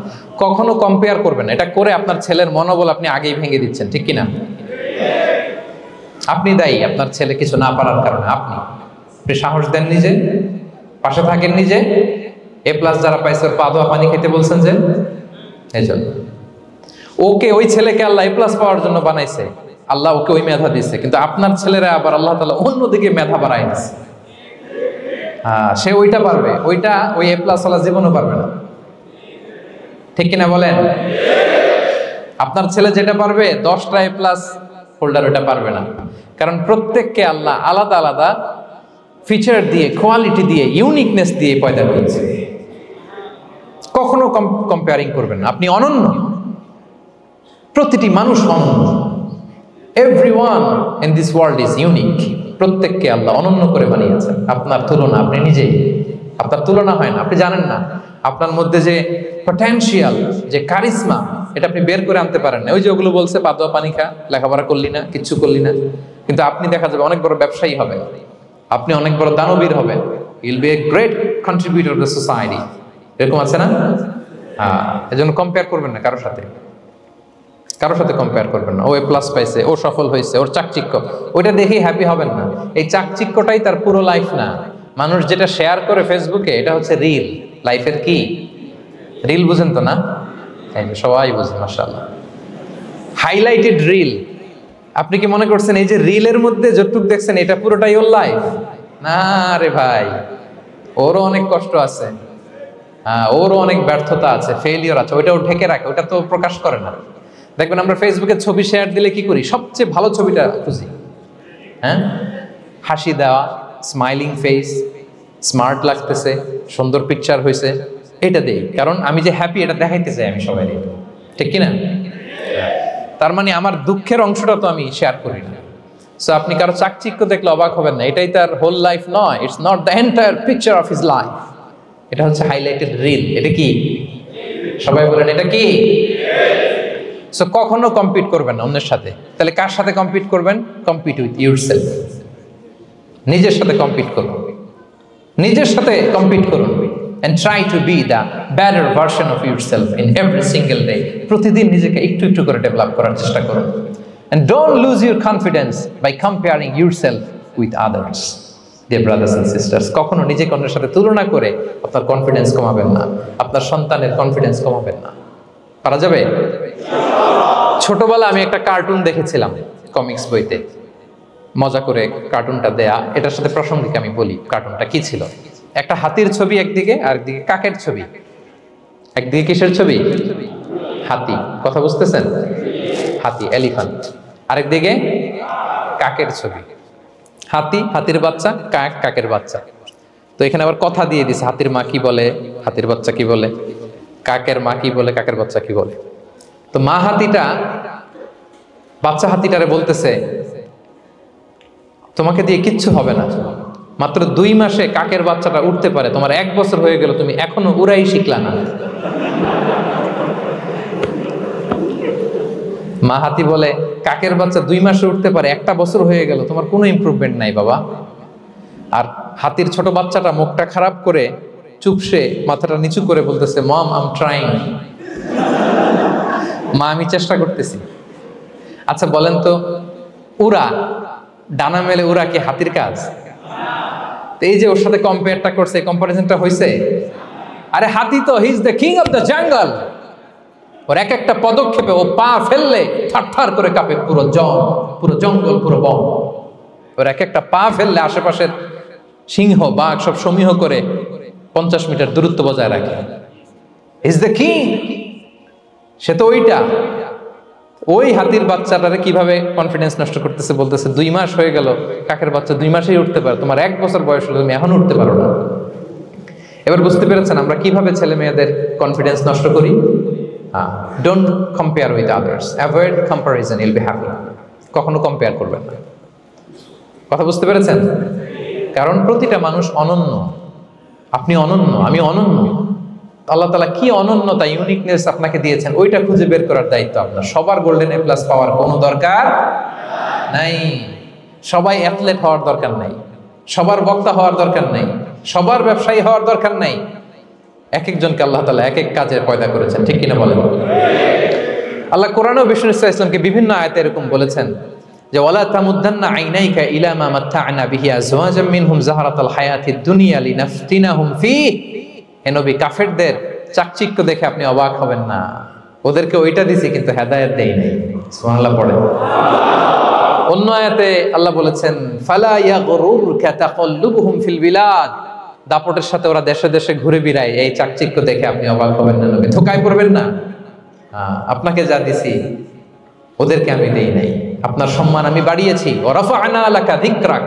কখনো কম্পেয়ার করবেন না, এটা করে আপনার ছেলের মনোবল আপনি আগেই ভেঙে দিচ্ছেন, ঠিক কিনা? আপনি দায়ী আপনার ছেলে কিছু না পারার কারণে। আপনি সাহস দেন নিজে, পাশে থাকেন নিজে। A+ যারা পাইছে ওর পা ধোয়া পানি খেতে বলছেন যে, এই জন্য ওকে, ওই ছেলেকে আল্লাহ A+ পাওয়ার জন্য বানাইছে, আল্লাহ ওকে ওই মেধা দিচ্ছে, কিন্তু আপনার ছেলেরা আবার আল্লাহ তাআলা অন্যদিকে মেধা বাড়ায় দিচ্ছে। সে ওইটা পারবে, ওইটা ওই A+ ওয়ালা জীবনও পারবে না, ঠিক কিনা বলেন? আপনার ছেলে যেটা পারবে 10টা A+ হোল্ডার ওটা পারবে না, কারণ প্রত্যেককে আল্লাহ আলাদা আলাদা ফিচার দিয়ে, কোয়ালিটি দিয়ে, ইউনিকনেস দিয়ে পয়দা করেছে। কখনো কম্পেয়ারিং করবেন না। আপনি অনন্য, প্রতিটি মানুষ অনন্য। Everyone in this world is unique. প্রত্যেককে আল্লাহ অনন্য করে বানিয়েছেন। আপনার তুলনা আপনি নিজেই, আপনার তুলনা হয় না। আপনি জানেন না আপনার মধ্যে যে পটেনশিয়াল, যে কারিশমা, এটা আপনি বের করে আনতে পারেন না। ওই যে ওগুলো বলছে পাতোয়া পানি খা, লেখাপড়া করলি না, কিচ্ছু করলি না, কিন্তু আপনি দেখা যাবে অনেক বড় ব্যবসায়ী হবে, আপনি অনেক বড় দানবীর হবেন। You'll B a great contributor two society. এরকম আছে না? এজন্য কম্পেয়ার করবেন না কারোর সাথে, কারোর সাথে কম্পেয়ার করবেন না। ও এ প্লাস পাইছে, ও সফল হয়েছে, ওর চাকচিক্য, ওইটা দেখেই হ্যাপি হবেন না। এই চাকচিক্যটাই তার পুরো লাইফ না। মানুষ যেটা শেয়ার করে ফেসবুকে, এটা হচ্ছে রিল। লাইফের কি রিল? বুঝেন তো না? সবাই বুঝেন, মাশাআল্লাহ। Highlighted reel. আপনি কি মনে করছেন এই যে রিলের মধ্যে যতটুক দেখছেন এটা পুরোটাই ওর লাইফ? না রে ভাই, ওরও অনেক কষ্ট আছে, ওরও অনেক ব্যর্থতা আছে, ফেলিওর আছে, ওইটাও ঢেকে রাখে, ওটা তো প্রকাশ করে না। দেখবেন আমরা ফেসবুকে ছবি শেয়ার দিলে কি করি? সবচেয়ে ভালো ছবিটা খুঁজি, হ্যাঁ, হাসি দেওয়া, স্মাইলিং ফেস, স্মার্ট লাগতেছে, সুন্দর পিকচার হয়েছে, এটা দেই। কারণ আমি যে হ্যাপি এটা দেখাইতে চাই আমি সবাই, ঠিক কিনা? তার মানে আমার দুঃখের অংশটা তো আমি শেয়ার করি না। সো আপনি কারো চাকচিক্য দেখলে অবাক হবেন না, এটাই তার হোল লাইফ নয়। It's not the entire picture of his life. এটা হচ্ছে হাইলাইটেড রিল। এটা কি? সবাই বলেন এটা কি? সো কখনো কম্পিট করবেন না অন্যের সাথে। তাহলে কার সাথে কম্পিট করবেন? Compete with yourself. নিজের সাথে কম্পিট করুন, নিজের সাথে কম্পিট করুন। and try to be the better version of yourself in every single day. প্রতিদিন নিজেকে একটু একটু করে ডেভেলপ করার চেষ্টা করুন। and don't lose your confidence by comparing yourself with others. Dear brothers and sisters, কখনো নিজেকে অন্যের সাথে তুলনা করে আপনার কনফিডেন্স কমাবেন না, আপনার সন্তানের কনফিডেন্স কমাবেন না। পারা যাবে? ছোটবেলা আমি একটা কার্টুন দেখেছিলাম কমিক্স বইতে, মজা করে কার্টুনটা দেয়া। এটার সাথে প্রাসঙ্গিক আমি বলি কার্টুনটা কি ছিল। একটা হাতির ছবি একদিকে, আর একদিকে কাকের ছবি। একদিকে কিসের ছবি? হাতি। কথা বুঝতেছেন? হাতি, এলিফ্যান্ট। আরেকদিকে কাকের ছবি। হাতি, হাতির বাচ্চা, কাক, কাকের বাচ্চা। তো এখানে আবার কথা দিয়ে দিছে, হাতির মা কি বলে, হাতির বাচ্চা কি বলে, কাকের মা কি বলে, কাকের বাচ্চা কি বলে। তো মা হাতিটা বাচ্চা হাতিটারে বলতেছে, তোমাকে দিয়ে কিচ্ছু হবে না, মাত্র 2 মাসে কাকের বাচ্চাটা উঠতে পারে, তোমার 1 বছর হয়ে গেল, তুমি এখনো উড়াই শিখলা না। মা হাতি বলে, কাকের বাচ্চা 2 মাসে উঠতে পারে, 1টা বছর হয়ে গেল, তোমার কোনো ইমপ্রুভমেন্ট নাই বাবা। আর হাতির ছোট বাচ্চাটা মুখটা খারাপ করে চুপসে মাথাটা নিচু করে বলতেছে, মম আই এম ট্রাইং। মা আমি চেষ্টা করতেছি। আচ্ছা বলেন তো, উড়া, ডানা মেলে উড়া কি হাতির কাজ? এই যে ওর সাথে কম্পেয়ারটা করছে, কম্পারিজনটা হয়েছে। আরে হাতি তো he is the king of the jungle. ওর এক একটা পদক্ষেপে ও পা ফেললে থারথার করে কাঁপে পুরো জঙ্গল, পুরো বন। ওর এক একটা পা ফেললে আশেপাশের সিংহ বাঘ সব সমীহ করে 50 মিটার দূরত্ব বজায় রাখে। He is the king. সে তো ওইটা। ওই হাতির বাচ্চাটারে কিভাবে কনফিডেন্স নষ্ট করতেছে, বলতেছে 2 মাস হয়ে গেল, কাকের বাচ্চা 2 মাসেই উঠতে পারে, তোমার 1 বছর বয়স হলো, তুমি এখন উঠতে পারো না। এবার বুঝতে পেরেছেন আমরা কিভাবে ছেলে মেয়েদের কনফিডেন্স নষ্ট করি? Don't compare with others, avoid comparison, Yule be happy. কখনো কম্পেয়ার করবেন না। কথা বুঝতে পেরেছেন? কারণ প্রতিটা মানুষ অনন্য। আপনি অনন্য, আমি অনন্য। আল্লাহ তাআলা কি অনন্যতা, ইউনিকনেস আপনাকে দিয়েছেন, ওইটা খুঁজে বের করার দায়িত্ব আপনার। সবার গোল্ডেন এ প্লাস পাওয়ার কোনো দরকার নাই, সবাই অ্যাথলেট হওয়ার দরকার নাই, সবার বক্তা হওয়ার দরকার নাই, সবার ব্যবসায়ী হওয়ার দরকার নাই। এক একজনকে আল্লাহ তাআলা এক এক কাজে পয়দা করেছেন, ঠিক কিনা বলেন? আল্লাহ কোরআনে বিষ্ণু ইসলামকে বিভিন্ন আয়াতে এরকম বলেছেন যে ওয়ালা তামুদ্দান্না আইনাইকা ইলা মা মাত্তা'না বিহি আজওয়াজাম মিনহুম যাহরাতাল হায়াতিদ দুনিয়া লিনাফতিনাহুম ফীহ। হে নবী, কাফেরদের চাকচিক্য দেখে আপনি অবাক হবেন না, ওদেরকে ওইটা দিছি কিন্তু হেদায়েত দেই নাই। সুবহানাল্লাহ পড়েন। অন্য আয়াতে আল্লাহ বলেছেন ফালা ইয়াগরুরকা তাকাল্লুবুহুম ফিল বিলাদ। দাপটের সাথে ওরা দেশে দেশে ঘুরে বেড়ায়, এই চাকচিক্য দেখে আপনি অবাক হবেন না নবী, ধোঁকায় পড়বেন না। আপনাকে যা দিছি ওদেরকে আমি দেই নাই। আপনার সম্মান আমি বাড়িয়েছি। ওয়া রাফা'না লাকা যিকরাক,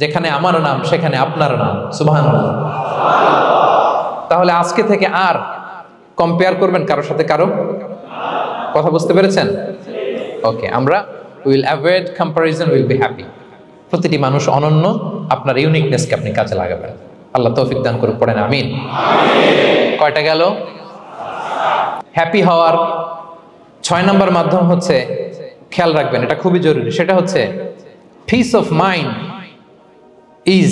যেখানে আমার নাম সেখানে আপনার নাম। সুবহানাল্লাহ। তাহলে আজকে থেকে আর কম্পেয়ার করবেন কারোর সাথে কারো? কথা বুঝতে পেরেছেন? ওকে, আমরা will avoid comparison, will be happy. প্রতিটি মানুষ অনন্য, আপনার ইউনিকনেসকে আপনি কাজে লাগাবেন। আল্লাহ তৌফিক দান করুন, পড়েন আমিন। কয়টা গেল? হ্যাপি হওয়ার 6 নম্বর মাধ্যম হচ্ছে, খেয়াল রাখবেন এটা খুবই জরুরি, সেটা হচ্ছে piece of mind is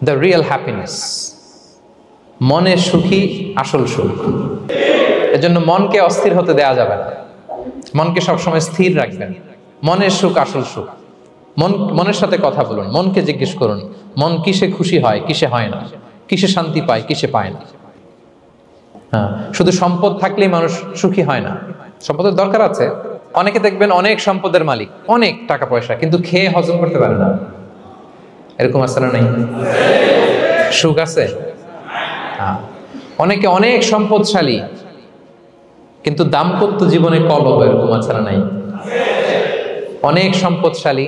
the real happiness. মনের সুখী আসল সুখ। এজন্য মনকে অস্থির হতে দেওয়া যাবে না, মনকে সবসময় স্থির রাখবেন। মনের সুখ আসল সুখ। মনের সাথে কথা বলুন, মনকে জিজ্ঞেস করুন মন কিসে খুশি হয়, কিসে হয় না, কিসে শান্তি পায়, কিসে পায় না। হ্যাঁ, শুধু সম্পদ থাকলেই মানুষ সুখী হয় না, সম্পদের দরকার আছে। অনেকে দেখবেন অনেক সম্পদের মালিক, অনেক টাকা পয়সা, কিন্তু খেয়ে হজম করতে পারে না। এরকম আছে না? নাই? সুখ আছে? হ্যাঁ। অনেকে অনেক সম্পদশালী, কিন্তু দাম্পত্য জীবনে কলহ, এরকম আছে না? নাই? অনেক সম্পদশালী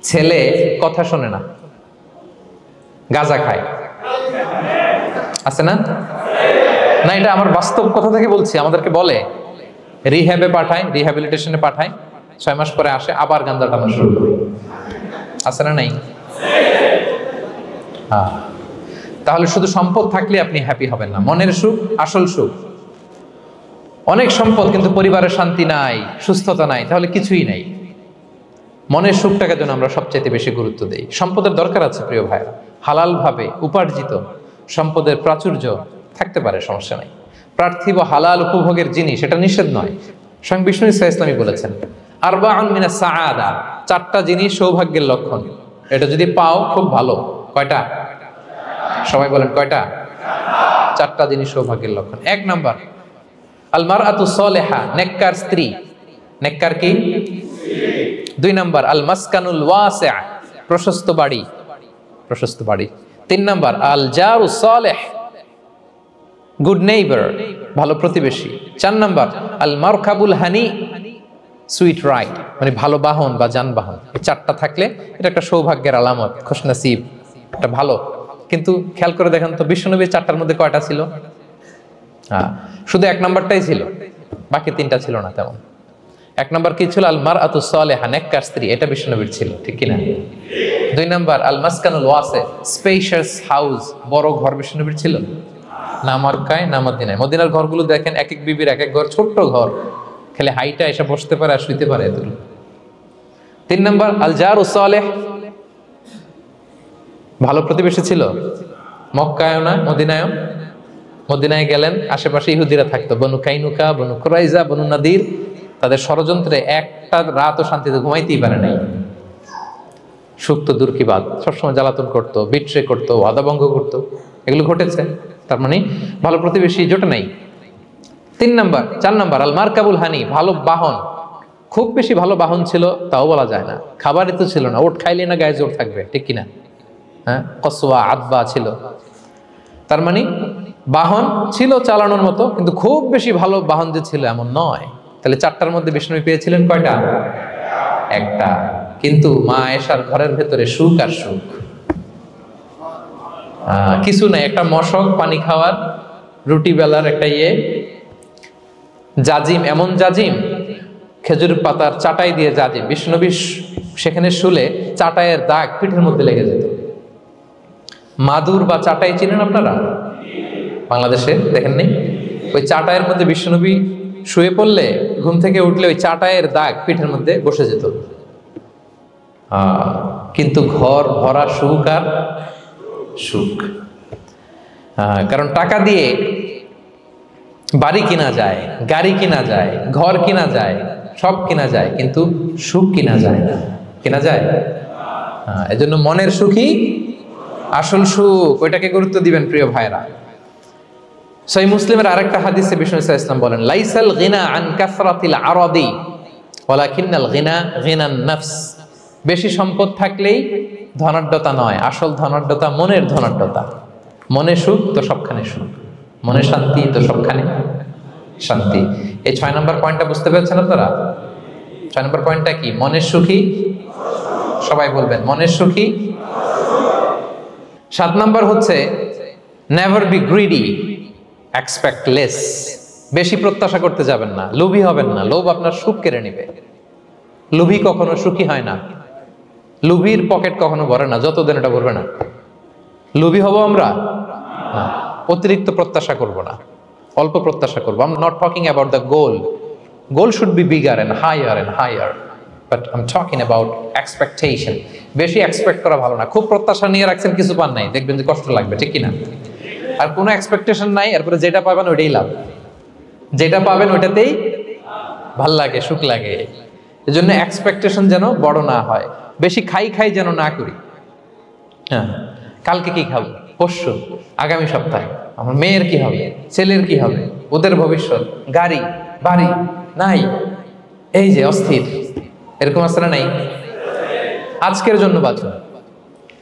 ছেলে কথা শোনে না, গাঁজা খায়, আছে না? না, এটা আমার বাস্তব কথা থেকে বলছি। আমাদেরকে বলে রিহ্যাবে পাঠায়, রিহ্যাবিলিটেশনে পাঠায়, 6 মাস পরে আসে আবার গাঁজা টানা শুরু করে। আছে না? নাই? হ্যাঁ। তাহলে শুধু সম্পদ থাকলে আপনি হ্যাপি হবেন না। মনের সুখ আসল সুখ। অনেক সম্পদ কিন্তু পরিবারের শান্তি নাই, সুস্থতা নাই, তাহলে কিছুই নাই। মনের সুখটাকে যেন আমরা সবচেয়ে বেশি গুরুত্ব দেই। সম্পদের দরকার আছে প্রিয় ভাইরা, হালাল ভাবে উপার্জিত সম্পদের প্রাচুর্য থাকতে পারে, সমস্যা নাই। পার্থিব হালাল উপভোগের জিনিস, এটা নিষেধ নয়। স্বয়ং বিষ্ণু ইসলামী বলেছেন আরবাউন মিনাস সাআদা, 4টা জিনিস সৌভাগ্যের লক্ষণ। এটা যদি পাও খুব ভালো। কয়টা? সবাই বলেন কয়টা? 4টা জিনিস সৌভাগ্যের লক্ষণ। 1 নাম্বার আল মারআতু সালিহা, নেককার স্ত্রী। নেককার কি? 2 নাম্বার আল মাসকানুল ওয়াসি', প্রশস্ত বাড়ি, প্রশস্ত বাড়ি। 3 নাম্বার আল জারু সালিহ, গুড নেইবার, ভালো প্রতিবেশী। 4 নাম্বার আল মারকাবুল হানি, সুইট রাইড, মানে ভালো বাহন বা যানবাহন। এই 4টা থাকলে এটা একটা সৌভাগ্যের আলামত, খুশনসিব, একটা ভালো। কিন্তু খেয়াল করে দেখেন তো বিশ্বনবীর 4টার মধ্যে কয়টা ছিল? শুধু 1 নাম্বারটাই ছিল, বাকি 3টা ছিল না তেমন। 1 নাম্বার কি ছিল? আল মারআতু সালিহা, নেককার স্ত্রী, এটা বিশ্বনবীর ছিল, ঠিক কিনা? 2 নাম্বার আল মাসকানুল ওয়াসি', স্পেশাস হাউস, বড় ঘর, বিশ্বনবীর ছিল না? মক্কায় না মদিনায়? মদিনার ঘরগুলো দেখেন, এক এক বিবির এক এক ঘর, ছোট্ট ঘর, খেলে হাইটা এসে বসতে পারে আর শুইতে পারে এতটুকু। 3 নাম্বার আল জারু সালিহ, ভালো প্রতিবেশী ছিল। মক্কায়ও না মদিনায়ও। মদিনায় গেলেন, আশেপাশে ইহুদিরা থাকতো, বনু কাইনুকা, বনু কুরাইজা, বনু নাদির। তাদের ষড়যন্ত্রে একটা রাতও শান্তিতে ঘুমাইতেই পারে নাই। সুখ তো দূর কি বাদ, সবসময় জ্বালাতন করতো, বিট্রে করতো, ওয়াদাভঙ্গ করতো, এগুলো ঘটেছে। তার মানে ভালো প্রতিবেশী জোটে নাই। 4 নাম্বার আল মারকাবুল হানি, ভালো বাহন। খুব বেশি ভালো বাহন ছিল তাও বলা যায় না, খাবারই তো ছিল না, ওট খাইলে না গায়ে জোর থাকবে, ঠিক কিনা? হ্যাঁ, কসওয়া আদবা ছিল। তার মানে বাহন ছিল চালানোর মতো, কিন্তু খুব বেশি ভালো বাহন যে ছিল এমন নয়। তাহলে 4টার মধ্যে বিষ্ণু পেয়েছিলেন কয়টা? 1টা। কিন্তু মা আয়েশার ঘরের ভেতরে সুখ আর সুখ, কিছু নাই। একটা মশক, পানি খাওয়ার, রুটি বেলার একটা জাজিম, এমন জাজিম, খেজুর পাতার চাটাই দিয়ে জাজিম। বিষ্ণুনবী সেখানে শুলে চাটাইয়ের দাগ পিঠের মধ্যে লেগে যেত। মাদুর বা চাটাই চিনেন আপনারা? বাংলাদেশে দেখেন নেই? ওই চাটাইয়ের মধ্যে বিষ্ণুনবী শুয়ে পড়লে, ঘুম থেকে উঠলে ওই চাটাইয়ের দাগ পিঠের মধ্যে বসে যেত। কিন্তু ঘর ভরা সুখ আর সুখ। কারণ টাকা দিয়ে বাড়ি কিনা যায়, গাড়ি কিনা যায়, ঘর কিনা যায়, সব কিনা যায়, কিন্তু সুখ কিনা যায় না। কিনা যায়? এজন্য মনের সুখই আসল সুখ, ওইটাকে গুরুত্ব দিবেন প্রিয় ভাইরা। সহিহ মুসলিমের আরেকটা হাদিসে বিষ্ণু ইসলাম বলেন লাইসাল গিনা আন কাসরাতিল আরাদি ওয়ালাকিন্নাল গিনা গিনান নাফস। বেশি সম্পদ থাকলেই ধনাঢ্যতা নয়, আসল ধনাঢ্যতা মনের ধনাঢ্যতা। মনে সুখ তো সবখানে সুখ, মনে শান্তি তো সবখানে শান্তি। এই 6 নম্বর পয়েন্টটা বুঝতে পেরেছেন আপনারা? 6 নম্বর পয়েন্টটা কি? মনের সুখী, সবাই বলবেন মনের সুখী। 7 নম্বর হচ্ছে never be greedy expect less, বেশি প্রত্যাশা করতে যাবেন না, লোভী হবেন না, লোভ আপনার সুখ কেড়ে নেবে। লোভী কখনো সুখী হয় না, লোভীর পকেট কখনো ভরে না যতদিন এটা ভরবে না। লোভী হব আমরা না, অতিরিক্ত প্রত্যাশা করব না, অল্প প্রত্যাশা করবো। I am not talking about the goal, goal should be bigger and higher, but I am talking about expectation. বেশি এক্সপেক্ট করা ভালো না। খুব প্রত্যাশা নিয়ে রাখছেন, কিছু পান নাই, দেখবেন যে কষ্ট লাগবে, ঠিক কিনা? আর কোনো এক্সপেকটেশন নাই, এরপরে যেটা পাবেন ওইটাই লাভ, যেটা পাবেন ওইটাতেই ভাল লাগে, সুখ লাগে। এজন্য এক্সপেকটেশন যেন বড় না হয়, বেশি খাই যেন না করি। হ্যাঁ, কালকে কি খাবো, পরশু, আগামী সপ্তাহে আমার মেয়ের কি হবে, ছেলের কি হবে, ওদের ভবিষ্যৎ, গাড়ি বাড়ি নাই, এই যে অস্থির, এরকম আছে না নাই? আজকের জন্য বাঁচুন,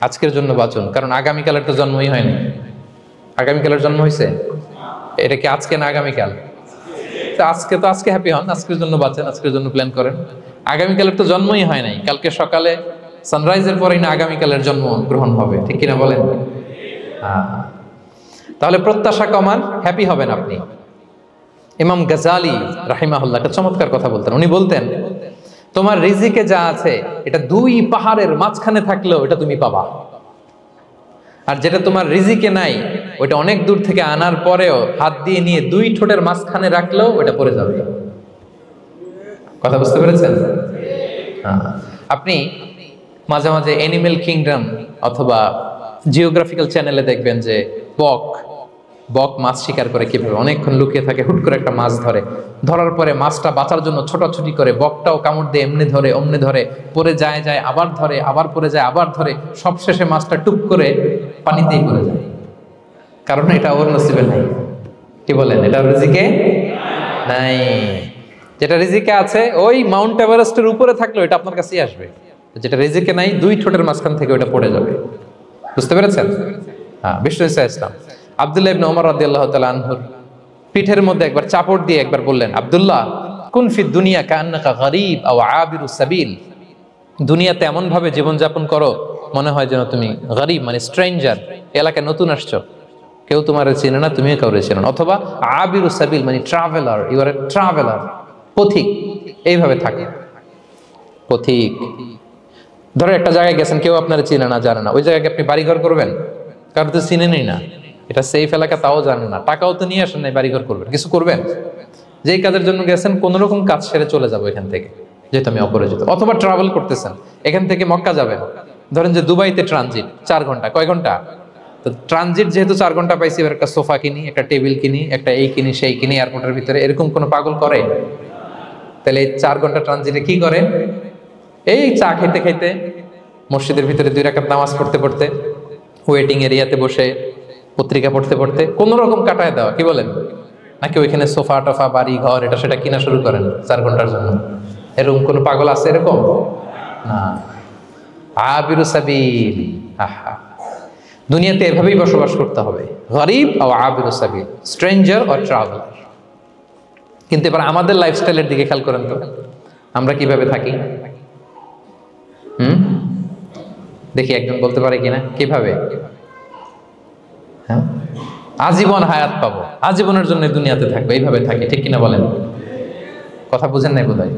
আজকের জন্য বাঁচুন, কারণ আগামীকালের তো জন্মই হয়নি। আগামীকালের জন্ম হয়েছে, এটা কি আজকে না আগামীকাল? আজকে তো আজকে হ্যাপি হন, আজকের জন্য বাঁচেন, আজকের জন্য প্ল্যান করেন। আগামীকালের তো জন্মই হয় নাই, কালকে সকালে সানরাইজের পরেই না আগামীকালের জন্ম গ্রহণ হবে, ঠিক কিনা বলেন? তাহলে প্রত্যাশা কমান, হ্যাপি হবেন আপনি। ইমাম গাজালি রাহিমাহুল্লাহ একটা চমৎকার কথা বলতেন। উনি বলতেন, তোমার রিজিকে যা আছে এটা 2 পাহাড়ের মাঝখানে থাকলেও এটা তুমি পাবা, আর যেটা তোমার রিজিকে নাই ওইটা অনেক দূর থেকে আনার পরেও হাত দিয়ে নিয়ে 2 ঠোঁটের মাঝখানে রাখলেও ওটা পড়ে যাবে। কথা বুঝতে পেরেছেন? আপনি মাঝে মাঝে অ্যানিমেল কিংডম অথবা জিওগ্রাফিক্যাল চ্যানেলে দেখবেন যে বক মাছ শিকার করে কিভাবে, অনেকক্ষণ লুকিয়ে থাকে, হুট করে একটা মাছ ধরে, ধরার পরে মাছটা বাঁচার জন্য ছোটাছুটি করে, বকটাও কামড় দিয়ে এমনি ধরে অমনি ধরে, পরে যায় আবার ধরে, আবার পরে যায় আবার ধরে, সবশেষে মাছটা টুপ করে পানিতেই পড়ে যায়, কারণ এটা ওর নসিবে নাই। কি বলেন? এটা রিজিকে নাই। যেটা রিজিকে আছে ওই মাউন্ট এভারেস্টের উপরে থাকলে এটা আপনার কাছেই আসবে, যেটা রিজিকে নাই 2 ঠোঁটের মাঝখান থেকে ওটা পড়ে যাবে। বুঝতে পেরেছেন? হ্যাঁ, বিষ্ণু ইসলাম আব্দুল্লাহ ইবনে ওমর রাদিয়াল্লাহু তাআলা আনহুর পিঠের মধ্যে একবার চাপড় দিয়ে একবার বললেন, আব্দুল্লাহ কুন ফি দুনিয়া কান্নাকা গরীব আও আবিরুস সাবিল, দুনিয়াতে এমন ভাবে জীবনযাপন করো মনে হয় যেন তুমি গরীব মানে স্ট্রেঞ্জার, এলাকায় নতুন আসছো, কেউ তোমার চেনে না, তুমিও কাউরে চেনো না, অথবা আবিরুস সাবিল মানে traveller, you are a traveller, পথিক। এইভাবে থাকে পথিক। ধরো একটা জায়গায় গেছেন, কেউ আপনার চিনে না, জানে না, ওই জায়গায় আপনি বাড়িঘর করবেন? কারণ তো চিনেনই না, এটা সেফ এলাকা তাও জানেন না, টাকাও তো নিয়ে আসেন নাই, বাড়িঘর করবেন, কিছু করবেন? যেই কাজের জন্য গেছেন কোন রকম কাজ সেরে চলে যাবো এখান থেকে, যেহেতু আমি অপরিচিত। অথবা ট্রাভেল করতেছেন, এখান থেকে মক্কা যাবেন, ধরেন যে দুবাইতে ট্রানজিট 4 ঘন্টা, কয় ঘন্টা? তো ট্রানজিট যেহেতু 4 ঘন্টা পাইছি, এবার একটা সোফা কিনি, একটা টেবিল কিনি, একটা এই কিনি সেই কিনি এয়ারপোর্টের ভিতরে, এরকম কোনো পাগল করে? তাহলে এই 4 ঘন্টা ট্রানজিটে কি করে? এই চা খেতে খেতে, মসজিদের ভিতরে 2 রাকাত নামাজ পড়তে পড়তে, ওয়েটিং এরিয়াতে বসে পত্রিকা পড়তে পড়তে কোন রকম কাটায় দেওয়া। কি বলেন? নাকি ওইখানে সোফা টোফা বাড়ি ঘর এটা সেটা কিনা শুরু করেন 4 ঘন্টার জন্য? এরকম কোন পাগল আছে এরকম? না। আবিরু সাবিল, আহা, দুনিয়াতে এভাবেই বসবাস করতে হবে, গরিব ও আবিরু সাবিল, স্ট্রেঞ্জার অর ট্রাভেলার। কিন্তু এবার আমাদের লাইফস্টাইলের দিকে খেয়াল করেন তো, আমরা কিভাবে থাকি? দেখি একজন বলতে পারে কিনা কিভাবে? হ্যাঁ, আজীবন হায়াত পাবো, আজীবনের জন্য দুনিয়াতে থাকবে, এইভাবে থাকি, ঠিক কিনা বলেন? কথা বুঝেন নাই বোধহয়।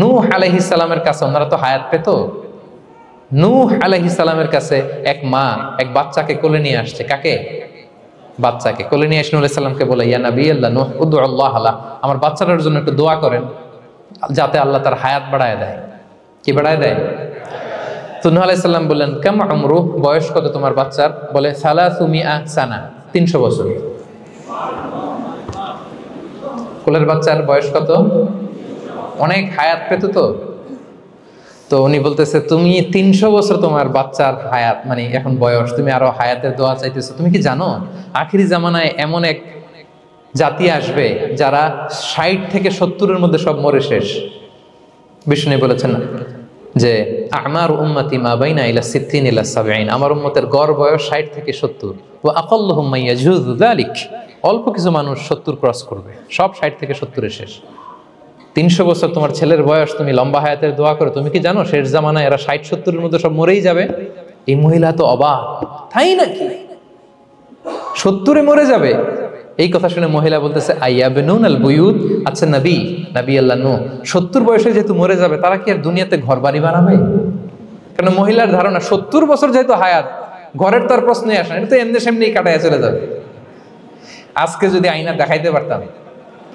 নূহ আলাইহিস সালামের কাছে ওনারা তো হায়াত পেত। নূহ আলাইহিস সালামের কাছে এক মা এক বাচ্চাকে কোলে নিয়ে আসছে। কাকে? বাচ্চাকে কোলে নিয়ে এসে নূহ আলাইহিস সালামকে বলে, ইয়া নবী আল্লাহ নূহ উদউ আল্লাহ লা, আমার বাচ্চাটার জন্য একটু দোয়া করেন যাতে আল্লাহ তার হায়াত বাড়ায় দেয়। কি বাড়ায় দেয়? তো নূহ আলাইহিস সালাম বললেন, কাম উমরু, বয়স কত তোমার বাচ্চার? বলে 300 সানা, 300 বছর। কোলের বাচ্চার বয়স কত? অনেক হায়াত পেত তো। তো উনি বলতেছে, তুমি 300 বছর তোমার বাচ্চার হায়াত মানে এখন বয়স, তুমি আরো হায়াতের দোয়া চাইতেছো। তুমি কি জানো আখিরি জামানায় এমন এক জাতি আসবে যারা 60 থেকে 70-এর মধ্যে সব মরে শেষ। বিষ্ণু বলেছেন না যে আমার উম্মতি মা বাইনা ইলা 60 ইলা 70, আমার উম্মতের গড় বয়স 60 থেকে 70। ওয়া আকাল্লুহুম মাইয়াজুযু যালিক, অল্প কিছু মানুষ 70 ক্রস করবে, সব 60 থেকে 70-এ শেষ। 300 বছর তোমার ছেলের বয়স, তুমি লম্বা হায়াতের দোয়া করো, তুমি কি জানো শেষ জামানায় এরা 60-70-এর মধ্যে সব মরেই যাবে? এই মহিলা তো অবাক, তাই নাকি 70-এ মরে যাবে? এই কথা শুনে মহিলা বলতেছে আইয়াবনুন আল বুয়ুত, আচ্ছা নবী আল্লাহ নূহ 70 বয়সে যেহেতু মরে যাবে, তারা কি আর দুনিয়াতে ঘর বাড়ি বানাবে? কারণ মহিলার ধারণা 70 বছর যেহেতু হায়াত, ঘরের তার প্রশ্নই আসে না, এটা তো এমনি সেমনি কাটায় চলে যাবে। আজকে যদি আয়না দেখাইতে পারতাম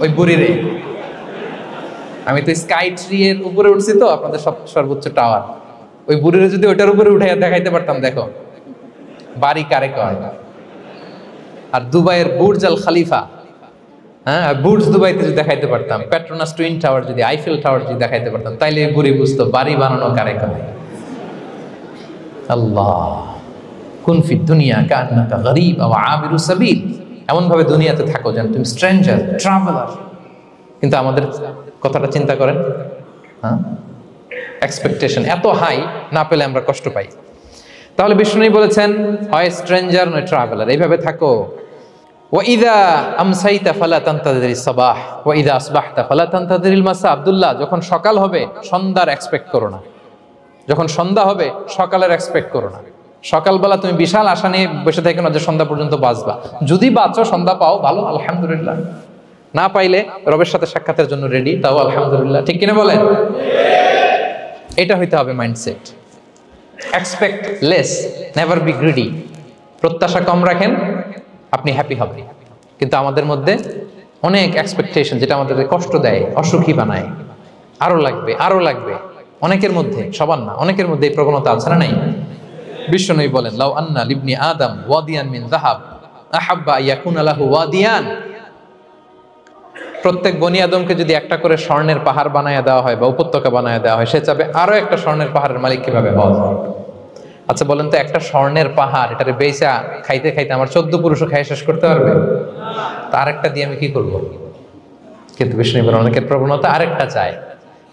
ওই বুড়িরে, আমি তো স্কাই ট্রি এর উপরে উঠছি, তো আপনাদের সর্বোচ্চ টাওয়ার, ওই বুড়িরে যদি ওইটার উপরে উঠে দেখাইতে পারতাম, দেখো বাড়ি কারে কয়। আর দুবাইয়ের বুর্জ আল খালিফা, হ্যাঁ বুর্জ দুবাইতে যদি দেখাইতে পারতাম, পেট্রোনাস টুইন টাওয়ার যদি, আইফেল টাওয়ার যদি দেখাইতে পারতাম, তাইলে বুড়ি বুঝতো বাড়ি বানানো কারে কয়। আল্লাহ কুন ফি দুনিয়া কান্নাকা গরীব আও আবিরু সাবিল, এমন ভাবে দুনিয়াতে থাকো যেন তুমি স্ট্রেঞ্জার, ট্রাভেলার। কিন্তু আমাদের কথাটা চিন্তা করেন, হ্যাঁ এক্সপেকটেশন এত হাই, না পেলে আমরা কষ্ট পাই। তাহলে বিষ্ণু বলেছেন হয় স্ট্রেঞ্জার নয় ট্রাভেলার, এইভাবে থাকো। ওয়াইদা আমসাইতা ফালা তানতাযিরিস সাবাহ ওয়াইদা আসবাহতা ফালা তানতাযিরিল মাসা। আব্দুল্লাহ, যখন সকাল হবে সন্ধ্যার এক্সপেক্ট করো না, যখন সন্ধ্যা হবে সকালের এক্সপেক্ট করো না। সকালবেলা তুমি বিশাল আশা নিয়ে বসে থাকো না যে সন্ধ্যা পর্যন্ত বাঁচবা। যদি বাঁচো, সন্ধ্যা পাও, ভালো, আলহামদুলিল্লাহ। না পাইলে রবের সাথে সাক্ষাতের জন্য রেডি, তাও আলহামদুলিল্লাহ। ঠিক কিনা বলেন? এটা হইতে হবে mindset. Expect less, never be greedy. প্রত্যাশা কম রাখেন, আপনি হ্যাপি হবেন। কিন্তু আমাদের মধ্যে অনেক এক্সপেকটেশন, যেটা আমাদেরকে কষ্ট দেয়, অসুখী বানায়। আরো লাগবে, আরো লাগবে। অনেকের মধ্যে, সবার না, অনেকের মধ্যে এই প্রবণতা আছে না নাই? বিশ্বনবী বলেন লাউ আন্না লিবনি আদম ওয়াদিয়ান মিন যাহাব আহাব্বা ইয়াকুনা লাহু ওয়াদিয়ান। প্রত্যেক বনি আদমকে যদি একটা করে স্বর্ণের পাহাড় বানায় দেওয়া হয় বা উপত্যকা বানায় দেওয়া হয়, সে চাবে আরো একটা স্বর্ণের পাহাড়ের মালিক কিভাবে হওয়া যায়। আচ্ছা বলেন তো, একটা স্বর্ণের পাহাড়, এটারে বেচা খাইতে খাইতে আমার 14 পুরুষও খাই শেষ করতে পারবে? তার একটা দিয়ে আমি কি করব? কিন্তু বিষ্ণু বলেন অনেকের প্রবণতা আরেকটা চায়।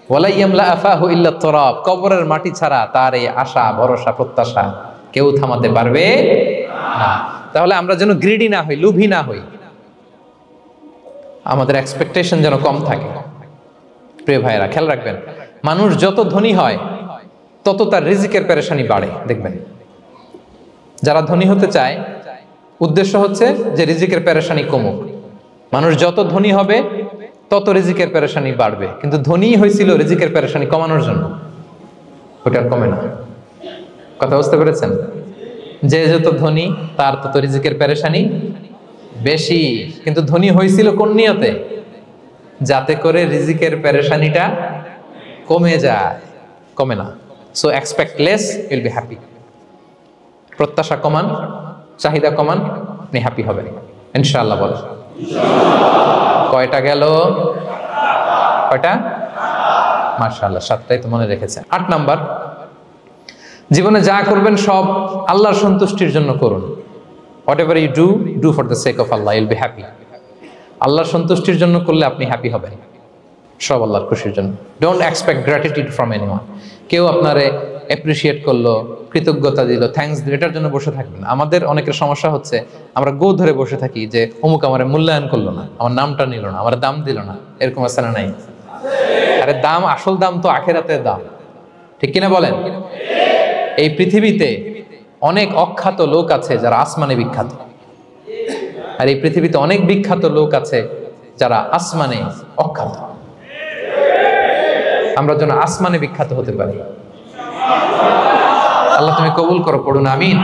ওয়ালা ইয়ামলা আফাহু ইল্লা তুরাব, কবরের মাটি ছাড়া তার এই আশা, ভরসা, প্রত্যাশা কেউ থামাতে পারবে না। তাহলে আমরা যেন গ্রিডি না হই, লোভী না হই, আমাদের এক্সপেকটেশন যেন কম থাকে। প্রিয় ভাইরা, খেয়াল রাখবেন, মানুষ যত ধনী হয় তত তার রিজিকের পেরেশানি বাড়ে। দেখবেন যারা ধনী হতে চায়, উদ্দেশ্য হচ্ছে যে রিজিকের পেরেশানি কমুক। মানুষ যত ধনী হবে তত রিজিকের পেরেশানি বাড়বে। কিন্তু ধনী হয়েছিল রিজিকের পেরেশানি কমানোর জন্য, ওটা আর কমে না। কথা বুঝতে পেরেছেন? যে যত ধনী তার তত রিজিকের পেরেশানি বেশি। কিন্তু ধনী হয়েছিল কোন নিয়তে? যাতে করে রিজিকের পেরেশানিটা কমে যায়, কমে না। So expect less, will be happy. প্রত্যাশা কমান, চাহিদা কমান, আপনি হ্যাপি হবেন ইনশাআল্লাহ। বলেন কয়টা গেল? কয়টা? মাশাআল্লাহ, 7টাই তো মনে রেখেছেন। 8 নাম্বার, জীবনে যা করবেন সব আল্লাহর সন্তুষ্টির জন্য করুন। Whatever you do, do for the sake of Allah, you'll be happy. আল্লাহর সন্তুষ্টির জন্য করলে আপনি হ্যাপি হবেন, সব আল্লাহর খুশির জন্য। Don't expect gratitude from anyone. কেউ আপনারে অ্যাপ্রিশিয়েট করলো, কৃতজ্ঞতা দিল, থ্যাঙ্কস দিল, এটার জন্য বসে থাকবেন। আমাদের অনেকের সমস্যা হচ্ছে আমরা গো ধরে বসে থাকি যে অমুক আমার মূল্যায়ন করলো না, আমার নামটা নিল না, আমার দাম দিল না। এরকম আছে না নাই? আরে দাম, আসল দাম তো আখিরাতের দাম। ঠিক কিনা বলেন? এই পৃথিবীতে অনেক অখ্যাত লোক আছে যারা আসমানে বিখ্যাত, আর এই পৃথিবীতে অনেক বিখ্যাত লোক আছে যারা আসমানে অখ্যাত। আমরা যেন আসমানে বিখ্যাত হতে পারি। আল্লাহ তুমি কবুল করো, পড়ুন আমিন।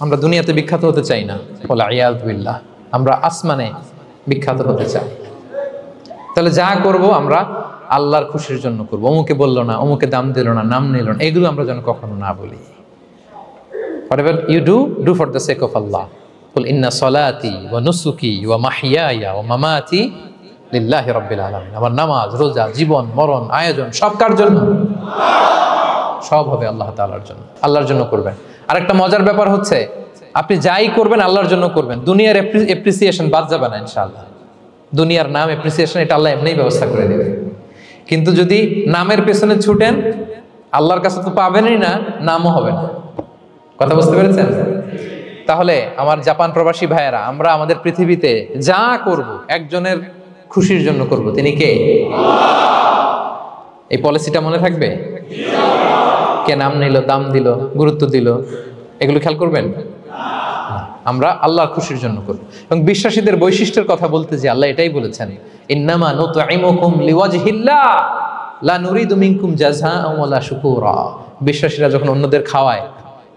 আমরা দুনিয়াতে বিখ্যাত হতে চাই না, বলে আয়াযু বিল্লাহ, আমরা আসমানে বিখ্যাত হতে চাই। তাহলে যা করব আমরা আল্লাহর খুশির জন্য করব। অমুকে বললো না, অমুকে দাম দিল না, নাম নিল না, এগুলো আমরা যেন কখনো না বলি। Whatever you do, do for the sake of Allah. Qul inna salati wa nusuki wa mahyaya wa mamati lillahi rabbil alamin. আমার নামাজ, রোজা, জীবন, মরণ, আয়োজন সব কার জন্য? সব হবে আল্লাহ তাআলার জন্য। আল্লাহর জন্য করবেন। আরেকটা মজার ব্যাপার হচ্ছে, আপনি যাই করবেন আল্লাহর জন্য করবেন। দুনিয়ার অ্যাপ্রিসিয়েশন বাদ যাবে না ইনশাআল্লাহ। দুনিয়ার নাম, অ্যাপ্রিসিয়েশন, এটা আল্লাহ এমনিই ব্যবস্থা করে দেবে। কিন্তু যদি নামের পেছনে ছুটেন, আল্লাহর কাছে তো পাবেনই না, নামও হবে না। কথা বুঝতে পেরেছেন? তাহলে আমার জাপান প্রবাসী ভাইয়েরা, আমরা আমাদের পৃথিবীতে যা করব একজনের খুশির জন্য করব। তিনি কে? এই পলিসিটা মনে থাকবে? কে নাম নিল, দাম দিল, গুরুত্ব দিল, এগুলো খেয়াল করবেন। আমরা আল্লাহর খুশির জন্য করি। এবং বিশ্বাসীদের বৈশিষ্ট্যের কথা বলতে যে আল্লাহ এটাই বলেছেন, ইন্নামা নুতঈমুকুম লিওয়াজহিল্লাহ লা নুরিদু মিনকুম জাযাআন ওয়ালা শুকুরা। বিশ্বাসীরা যখন অন্যদের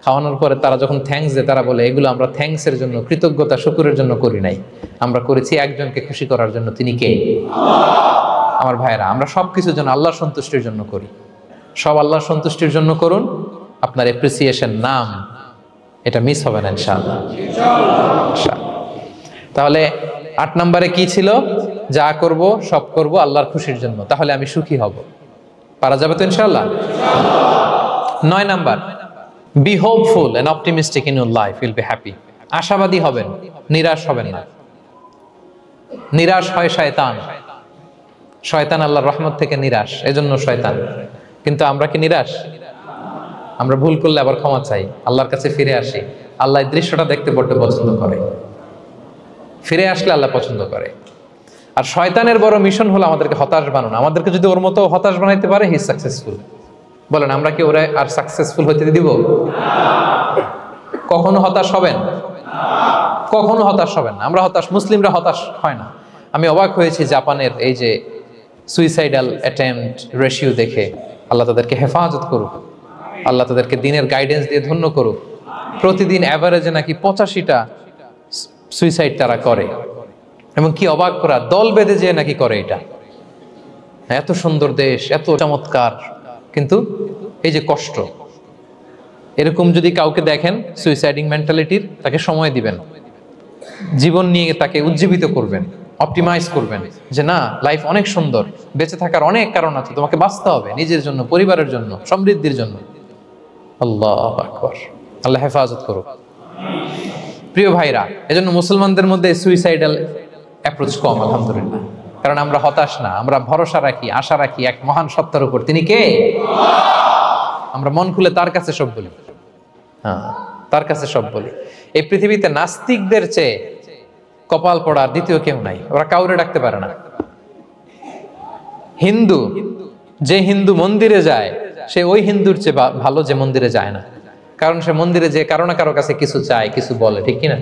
খাওয়ানোর পরে তারা যখন থ্যাঙ্কস দেয়, তারা বলে এগুলো আমরা থ্যাঙ্কসের জন্য, কৃতজ্ঞতা শুকরের জন্য করি নাই, আমরা করেছি একজনকে খুশি করার জন্য। তিনি কে? আমার ভাইয়েরা, আমরা সবকিছুর জন্য আল্লাহর সন্তুষ্টির জন্য করি। সব আল্লাহর সন্তুষ্টির জন্য করুন, আপনার অ্যাপ্রিসিয়েশন নাম এটা মিস হবে না ইনশাআল্লাহ। তাহলে 8 নম্বরে কি ছিল? যা করব সব করব আল্লাহর খুশির জন্য, তাহলে আমি সুখী হব। পারা যাবে তো ইনশাআল্লাহ? 9 number, be hopeful and optimistic in your life, will be happy. আশাবাদী হবেন, নিরাশ হবেন না। নিরাশ হয় শয়তান। শয়তান আল্লাহর রহমত থেকে নিরাশ, এজন্য শয়তান। কিন্তু আমরা কি নিরাশ? আমরা ভুল করলে আবার ক্ষমা চাই, আল্লাহর কাছে ফিরে আসি। আল্লাহ এই দৃশ্যটা দেখতে বড্ড পছন্দ করে, ফিরে আসলে আল্লাহ পছন্দ করে। আর শয়তানের বড় মিশন হলো আমাদেরকে হতাশ বানানো। আমাদেরকে যদি ওর মতো হতাশ বানাইতে পারে, হি সাকসেসফুল। বলেন, আমরা কি ওরা আর সাকসেসফুল হতে দিব? কখনো হতাশ হবেন? কখনো হতাশ হবেন না। আমরা হতাশ, মুসলিমরা হতাশ হয় না। আমি অবাক হয়েছি জাপানের এই যে সুইসাইডাল অ্যাটেম্পট রেশিও দেখে। আল্লাহ তাদেরকে হেফাজত করুক, আল্লাহ তাদেরকে দিনের গাইডেন্স দিয়ে ধন্য করুক। প্রতিদিন অ্যাভারেজে নাকি 85টা সুইসাইড তারা করে, এবং কি অবাক করা, দল বেঁধে যেয়ে নাকি করে এটা। এত সুন্দর দেশ, এত চমৎকার, কিন্তু এই যে কষ্ট। এরকম যদি কাউকে দেখেন সুইসাইডিং মেন্টালিটির, তাকে সময় দিবেন, জীবন নিয়ে তাকে উজ্জীবিত করবেন, অপটিমাইজ করবেন যে না, লাইফ অনেক সুন্দর, বেঁচে থাকার অনেক কারণ আছে, তোমাকে বাঁচতে হবে নিজের জন্য, পরিবারের জন্য, সমৃদ্ধির জন্য। আল্লাহু আকবার। আল্লাহ হেফাজত করুক। প্রিয় ভাইরা, এজন্য মুসলমানদের মধ্যে সুইসাইডাল অ্যাপ্রোচ কম, আলহামদুলিল্লাহ। কারণ আমরা হতাশ না, আমরা ভরসা রাখি, আশা রাখি এক মহান সত্তার উপর। তিনি কে? আমরা মন খুলে তার কাছে সব বলি। হ্যাঁ, তার কাছে সব বলি। এই পৃথিবীতে নাস্তিকদের চেয়ে কপাল পড়ার দ্বিতীয় কেউ নাই। ওরা কাউরে ডাকতে পারে না। হিন্দু, যে হিন্দু মন্দিরে যায়, সে ওই হিন্দুর চেয়ে ভালো যে মন্দিরে যায় না। কারণ সে মন্দিরে যে কারো না কারো কাছে কিছু চায়, কিছু বলে, ঠিক কিনা?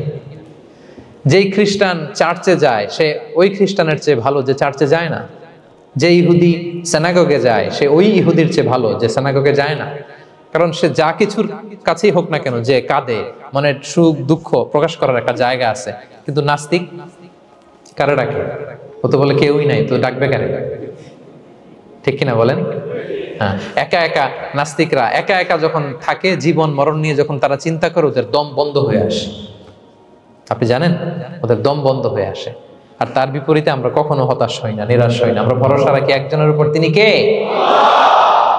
যেই খ্রিস্টান চার্চে যায়, সে ওই খ্রিস্টানের চেয়ে ভালো যে চার্চে যায় না। যে ইহুদি সিনাগগে যায়, সে ওই ইহুদির চেয়ে ভালো যে সিনাগগে যায় না। কারণ সে যা কিছুর কাছেই হোক না কেন, যে কাঁদে, মনের সুখ দুঃখ প্রকাশ করার একটা জায়গা আছে। কিন্তু নাস্তিক কারে ডাকে? ও তো বলে কেউই নাই, তো ডাকবে কারে? ঠিক কিনা বলেন? হ্যাঁ, একা একা নাস্তিকরা একা একা যখন থাকে, জীবন মরণ নিয়ে যখন তারা চিন্তা করে, ওদের দম বন্ধ হয়ে আসে। আপনি জানেন, ওদের দম বন্ধ হয়ে আসে। আর তার বিপরীতে আমরা কখনো হতাশ হই না, নিরাশ হই না। আমরা ভরসা রাখি একজনের উপর, তিনি কে?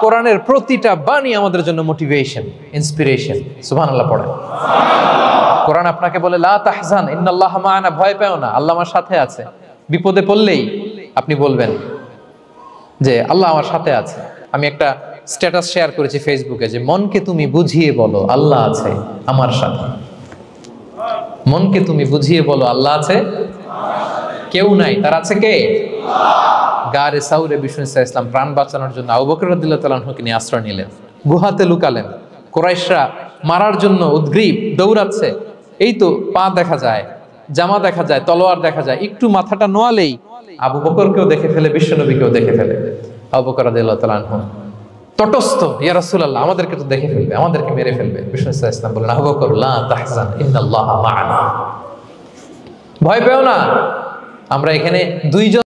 কোরআনের প্রতিটা বাণী আমাদের জন্য মোটিভেশন, ইন্সপিরেশন। সুবহানাল্লাহ পড়েন। কোরআন আপনাকে বলে লা তাহজান ইন্নাল্লাহা মা'ানা, ভয় পেও না, আল্লাহ আমার সাথে আছে। বিপদে পড়লেই আপনি বলবেন যে আল্লাহ আমার সাথে আছে। আমি একটা স্ট্যাটাস শেয়ার করেছি ফেসবুকে যে মনকে তুমি বুঝিয়ে বলো আল্লাহ আছে আমার সাথে। মনকে তুমি বুঝিয়ে বলো আল্লাহ আছে, কেউ নাই, তার আছে কে? গারে সাউরে বিষ্ণু ইসলাম প্রাণ বাঁচানোর জন্য আবু বকর রাদিয়াল্লাহু তাআলা আনহুকে নিয়ে আশ্রয় নিলেন, গুহাতে লুকালেন। কুরাইশরা মারার জন্য উদ্গ্রীব, দৌড়াচ্ছে। এই তো পা দেখা যায়, জামা দেখা যায়, তলোয়ার দেখা যায়। একটু মাথাটা নোয়ালেই আবু বকরকেও দেখে ফেলে, বিশ্বনবীকেও দেখে ফেলে। আবু বকর রাদিয়াল্লাহু তাআলা আনহু তটস্থ, ইয়া রাসূলুল্লাহ, আমাদেরকে তো দেখে ফেলবে, আমাদেরকে মেরে ফেলবে। বিষ্ণু ইসলাম বলেন, আবু বকর লা তাহজান ইন্নাল্লাহা মা'ানা, ভয় পেও না, আমরা এখানে দুইজন